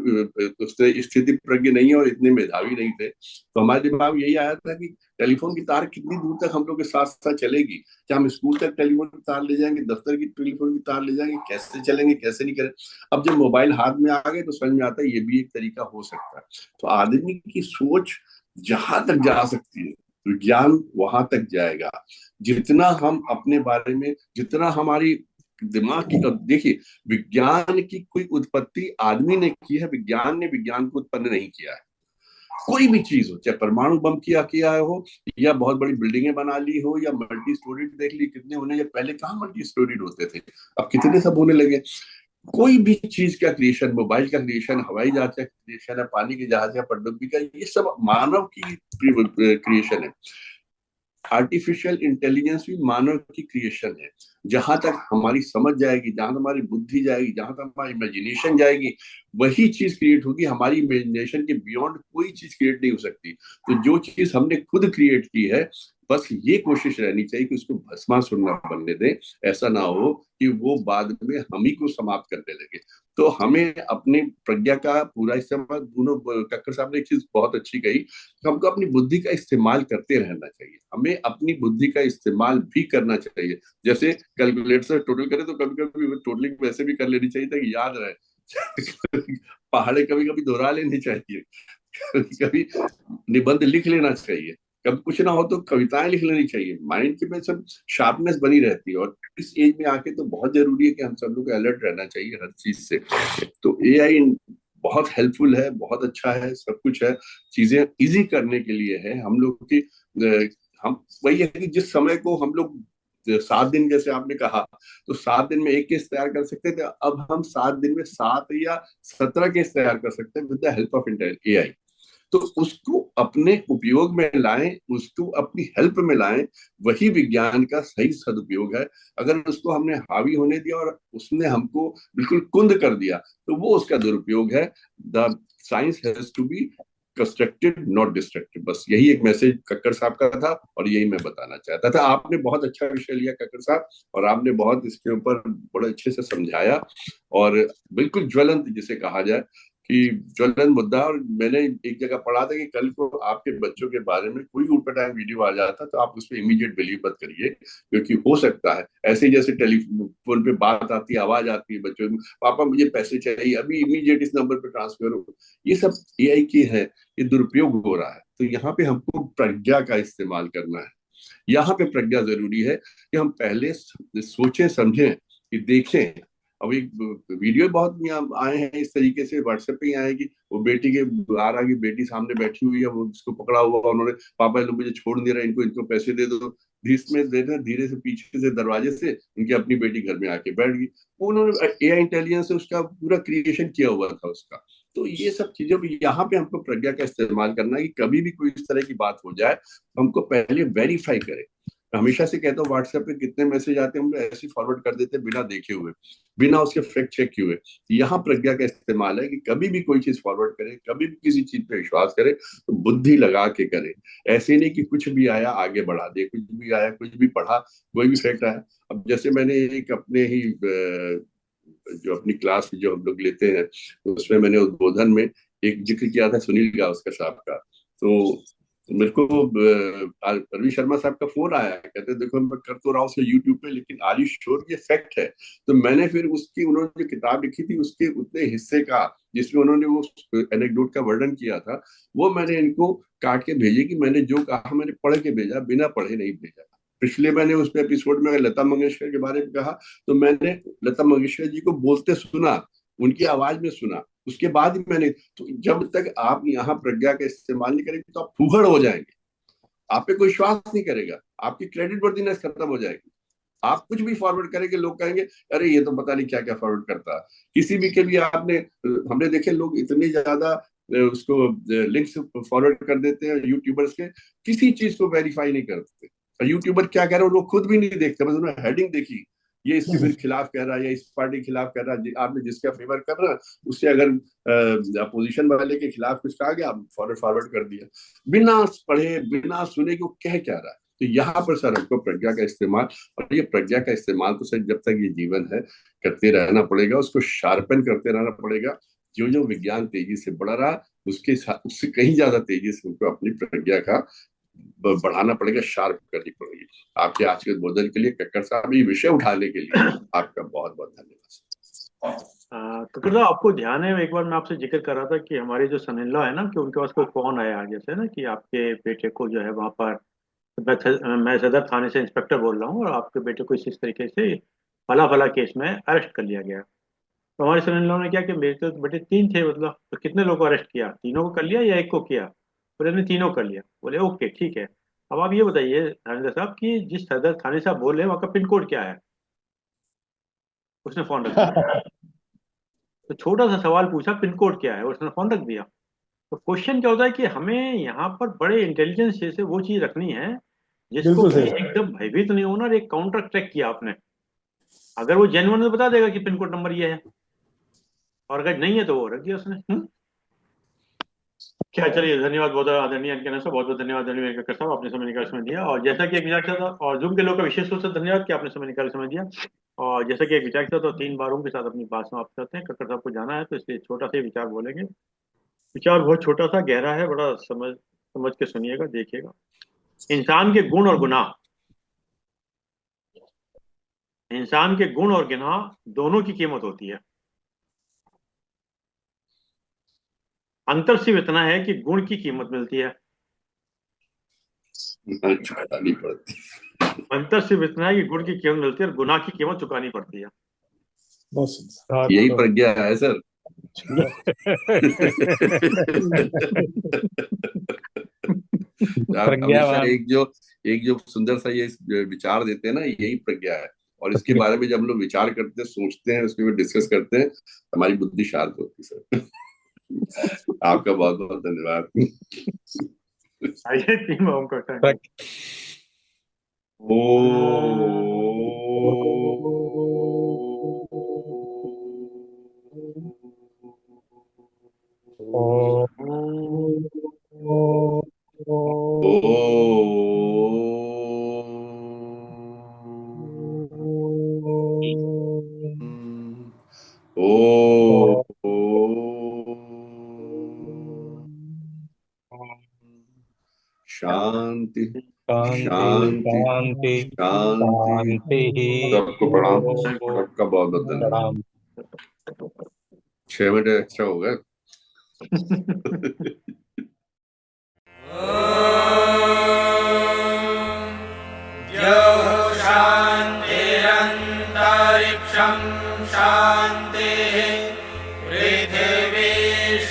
E: स्थिति प्रज्ञ नहीं है और इतने मेधावी नहीं थे, तो हमारे दिमाग में यही आया था कि टेलीफोन की तार कितनी दूर तक हम लोग के साथ साथ चलेगी, क्या हम स्कूल तक टेलीफोन की तार ले जाएंगे, दफ्तर की टेलीफोन की तार ले जाएंगे, कैसे चलेंगे, कैसे नहीं करें। अब जब मोबाइल हाथ में आ गए तो समझ में आता है ये भी एक तरीका हो सकता है। तो आदमी की सोच जहां तक जा सकती है, विज्ञान वहां तक जाएगा। जितना हम अपने बारे में, जितना हमारी दिमाग की, अब देखिए विज्ञान की कोई उत्पत्ति आदमी ने की है, विज्ञान ने विज्ञान को उत्पन्न नहीं किया है। कोई भी चीज हो, चाहे परमाणु बम किया किया हो, या बहुत बड़ी बिल्डिंगें बना ली हो, या मल्टी स्टोरीड देख ली कितने होने, या पहले कहाँ मल्टी स्टोरीड होते थे, अब कितने सब होने लगे। कोई भी चीज का क्रिएशन, मोबाइल का क्रिएशन, हवाई जहाज का क्रिएशन है, पानी के जहाज का, पनडुब्बी का, ये सब मानव की क्रिएशन है। आर्टिफिशियल इंटेलिजेंस भी मानव की क्रिएशन है। जहां तक हमारी समझ जाएगी, जहां तक हमारी बुद्धि जाएगी, जहां तक हमारी इमेजिनेशन जाएगी, वही चीज क्रिएट होगी। हमारी इमेजिनेशन के बियॉन्ड कोई चीज क्रिएट नहीं हो सकती। तो जो चीज हमने खुद क्रिएट की है, बस ये कोशिश रहनी चाहिए कि उसको भस्मासुर न बनने दें। ऐसा ना हो कि वो बाद में हम ही को समाप्त करने लगे। तो हमें अपनी प्रज्ञा का पूरा इस्तेमाल, दोनों कक्कर साहब ने एक चीज बहुत अच्छी कही, हमको अपनी बुद्धि का इस्तेमाल करते रहना चाहिए। हमें अपनी बुद्धि का इस्तेमाल भी करना चाहिए। जैसे कैलकुलेटर से टोटल करें तो कभी कभी टोटलिंग वैसे भी कर लेनी चाहिए ताकि याद रहे। पहाड़े कभी कभी दोहरा लेनी चाहिए, कभी कभी निबंध लिख लेना चाहिए, कभी कुछ ना हो तो कविताएं लिख लेनी चाहिए। माइंड की में सब शार्पनेस बनी रहती है। और इस एज में आके तो बहुत जरूरी है कि हम सब लोग अलर्ट रहना चाहिए हर चीज से। तो एआई बहुत हेल्पफुल है, बहुत अच्छा है, सब कुछ है, चीजें इजी करने के लिए है हम लोग की। हम वही है कि जिस समय को हम लोग 7 दिन, जैसे आपने कहा, तो 7 दिन में एक केस तैयार कर सकते थे, अब हम 7 दिन में 7 या 17 केस तैयार कर सकते हैं with the help of AI। तो उसको अपने उपयोग में लाएं, उसको अपनी हेल्प में लाएं, वही विज्ञान का सही सदुपयोग है। अगर उसको हमने हावी होने दिया और उसने हमको बिल्कुल कुंद कर दिया, तो वो उसका दुरुपयोग है। The science has to be constructive not destructive. बस यही एक मैसेज कक्कड़ साहब का था और यही मैं बताना चाहता था। आपने बहुत अच्छा विषय लिया कक्कड़ साहब, और आपने बहुत इसके ऊपर बड़े अच्छे से समझाया, और बिल्कुल ज्वलंत जिसे कहा जाए कि ज्वलंत मुद्दा। और मैंने एक जगह पढ़ा था कि कल को आपके बच्चों के बारे में कोई ऊटपटांग वीडियो आ जाता तो आप उस पर इमीडिएट बिलीव मत करिए, क्योंकि हो सकता है ऐसे ही जैसे टेलीफोन पे बात आती है, आवाज आती है बच्चों में, पापा मुझे पैसे चाहिए अभी, इमीडिएट इस नंबर पे ट्रांसफर हो, ये सब AI की है, ये दुरुपयोग हो रहा है। तो यहाँ पे हमको प्रज्ञा का इस्तेमाल करना है। यहाँ पे प्रज्ञा जरूरी है कि हम पहले सोचें समझें कि देखें। अब एक वीडियो बहुत यहाँ आए हैं इस तरीके से, व्हाट्सएप पे ही आए कि वो बेटी के आ रहा की बेटी सामने बैठी हुई है, वो उसको पकड़ा हुआ, उन्होंने पापा लोग मुझे छोड़ नहीं रहे, इनको इनको पैसे दे दो। इसमें देना धीरे से पीछे से दरवाजे से उनकी अपनी बेटी घर में आके बैठ गई। उन्होंने AI इंटेलिजेंस से उसका पूरा क्रिएशन किया हुआ था उसका। तो ये सब चीजों पे यहाँ पे हमको प्रज्ञा का इस्तेमाल करना है कि कभी भी कोई इस तरह की बात हो जाए, हमको पहले वेरीफाई करें। हमेशा से कहता हूँ, व्हाट्सएप पे कितने मैसेज आते हैं हम लोग ऐसे फॉरवर्ड कर देते हैं बिना देखे हुए, बिना उसके फैक्ट चेक किए हुए। यहाँ प्रज्ञा का इस्तेमाल है कि कभी भी कोई चीज फॉरवर्ड करें, कभी भी किसी चीज पे विश्वास करें, तो बुद्धि लगा के करें। ऐसे नहीं कि कुछ भी आया आगे बढ़ा दे, कुछ भी आया कुछ भी पढ़ा, कोई भी फैक्ट आया। अब जैसे मैंने एक अपने ही जो अपनी क्लास जो हम लोग लेते हैं, उसमें मैंने उद्बोधन में एक जिक्र किया था सुनील गावस्कर साहब का। तो मेरे को रवि शर्मा साहब का फोन आया, कहते देखो मैं कर तो रहा हूँ यूट्यूब पे, लेकिन आर यू श्योर ये फैक्ट है? तो मैंने फिर उसकी, उन्होंने जो किताब लिखी थी उसके उतने हिस्से का जिसमें उन्होंने वो एनेक्डोट का वर्णन किया था, वो मैंने इनको काट के भेजे कि मैंने जो कहा मैंने पढ़ के भेजा, बिना पढ़े नहीं भेजा। पिछले मैंने उस एपिसोड में लता मंगेशकर के बारे में कहा, तो मैंने लता मंगेशकर जी को बोलते सुना, उनकी आवाज में सुना, उसके बाद ही मैंने। तो जब तक आप यहाँ प्रज्ञा का इस्तेमाल नहीं करेंगे तो आप फूहड़ हो जाएंगे, आप पे कोई विश्वास नहीं करेगा, आपकी क्रेडिट वर्दीनेस खत्म हो जाएगी। आप कुछ भी फॉरवर्ड करेंगे, लोग कहेंगे अरे ये तो पता नहीं क्या क्या फॉरवर्ड करता है। किसी भी के लिए आपने, हमने देखे लोग इतने ज्यादा उसको लिंक्स फॉरवर्ड कर देते हैं यूट्यूबर्स के, किसी चीज को वेरीफाई नहीं करते। और यूट्यूबर क्या कह रहे हैं लोग खुद भी नहीं देखते, बस उन्होंने हेडिंग देखी, ये इसके फिर खिलाफ कह रहा है या इस पार्टी के खिलाफ कह रहा है, आपने जिसका फेवर कर रहा है उससे अगर अपोजिशन वाले के खिलाफ कुछ कहा गया, फॉरवर्ड फॉरवर्ड कर दिया, बिना पढ़े बिना सुने कि वो कह क्या रहा है। तो यहाँ पर सर हमको प्रज्ञा का इस्तेमाल, और ये प्रज्ञा का इस्तेमाल तो सर जब तक ये जीवन है करते रहना पड़ेगा, उसको शार्पन करते रहना पड़ेगा। जो जो विज्ञान तेजी से बढ़ रहा है उसके साथ उससे कहीं ज्यादा तेजी से उनको अपनी प्रज्ञा का बढ़ाना पड़ेगा, शार्प करनी पड़ेगी। आपके आज के उद्बोधन के लिए, कक्कड़ साहब, ये विषय उठाने के लिए आपका बहुत बहुत धन्यवाद।
A: कक्कड़ साहब, आपको ध्यान है एक बार मैं आपसे जिक्र कर रहा था कि हमारे जो सन इन लॉ है ना, कि उनके पास कोई फोन आया जैसे ना कि आपके बेटे को जो है वहां पर, मैं सदर थाने से इंस्पेक्टर बोल रहा हूँ और आपके बेटे को इस तरीके से फला फला केस में अरेस्ट कर लिया गया। तो हमारे सन इन लॉ ने क्या कि मेरे तो बेटे तीन थे, मतलब तो कितने लोगों को अरेस्ट किया, तीनों को कर लिया या एक को किया? बोले ने तीनों कर लिया। बोले ओके ठीक है। अब आप ये बताइए थानेदार साहब कि जिस सदर थाने साहब बोल रहे हैं वहाँ का पिन कोड क्या है? उसने फोन रख दिया। तो छोटा सा सवाल पूछा पिन कोड क्या है, उसने फोन रख दिया। तो क्वेश्चन क्या होता है कि हमें यहाँ पर बड़े इंटेलिजेंस से वो चीज रखनी है जिसको
B: बिल्कुल
A: कि
B: सही।
A: एकदम भयभीत नहीं होना, और एक काउंटर ट्रैक किया आपने। अगर वो जेन्युइन तो बता देगा कि पिन कोड नंबर ये है, और अगर नहीं है तो वो रख दिया उसने। क्या, चलिए धन्यवाद, बहुत आदरणीय अंकना साहब, बहुत बहुत धन्यवाद आदरणीय कक्कड़ साहब, आपने समय निकाल समय दिया। और जैसा कि एक विचार था, और जूम के लोग का विशेष रूप से धन्यवाद कि आपने समय निकाल समय दिया। और जैसा कि एक विचार था, तो 3 बारों के साथ अपनी बात समाप्त करते हैं। कक्कड़ साहब को जाना है तो इसलिए छोटा सा ही विचार बोलेंगे। विचार बहुत छोटा सा गहरा है, बड़ा समझ समझ के सुनिएगा, देखिएगा। इंसान के गुण और गुनाह, इंसान के गुण और गुनाह दोनों की कीमत होती है। अंतर सिर्फ इतना है कि गुण की कीमत मिलती है,
E: चुकानी पड़ती।
A: अंतर सिर्फ इतना है कि गुण की कीमत मिलती है और गुनाह की कीमत चुकानी पड़ती है।
B: बस
E: यही प्रज्ञा है सर।
D: प्रज्ञावान।
E: एक जो सुंदर सा ये विचार देते हैं ना, यही प्रज्ञा है। और इसके बारे में जब हम लोग विचार करते हैं, सोचते हैं, उसके बाद डिस्कस करते हैं, हमारी बुद्धि शार्प होती है सर। आपका बहुत बहुत धन्यवाद।
A: आइए 3 ओम को उठाएं।
E: शांति
D: शांति
E: शांति
D: शांति
E: शांति। सबको प्रणाम, सबका बहुत बहुत धन्यवाद।
D: प्रणाम।
E: 6 मिनट एक्स्ट्रा हो गए।
F: शान्तिरन्तरिक्षं शान्तिः पृथिवी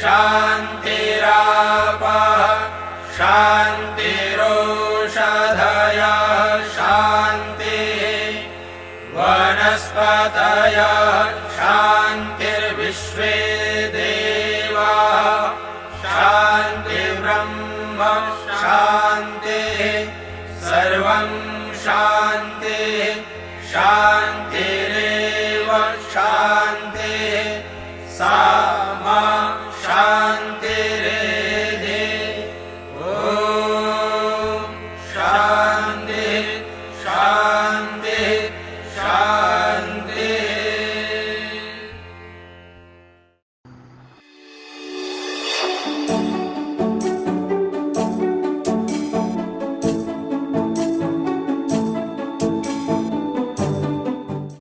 F: शान्तिरापः शान्तिरोषधयः शान्तिः वनस्पतयः शान्तिर्विश्वे देवाः शान्तिर्ब्रह्म शान्तिः सर्वं शान्तिः शान्तिरेव शान्तिः सा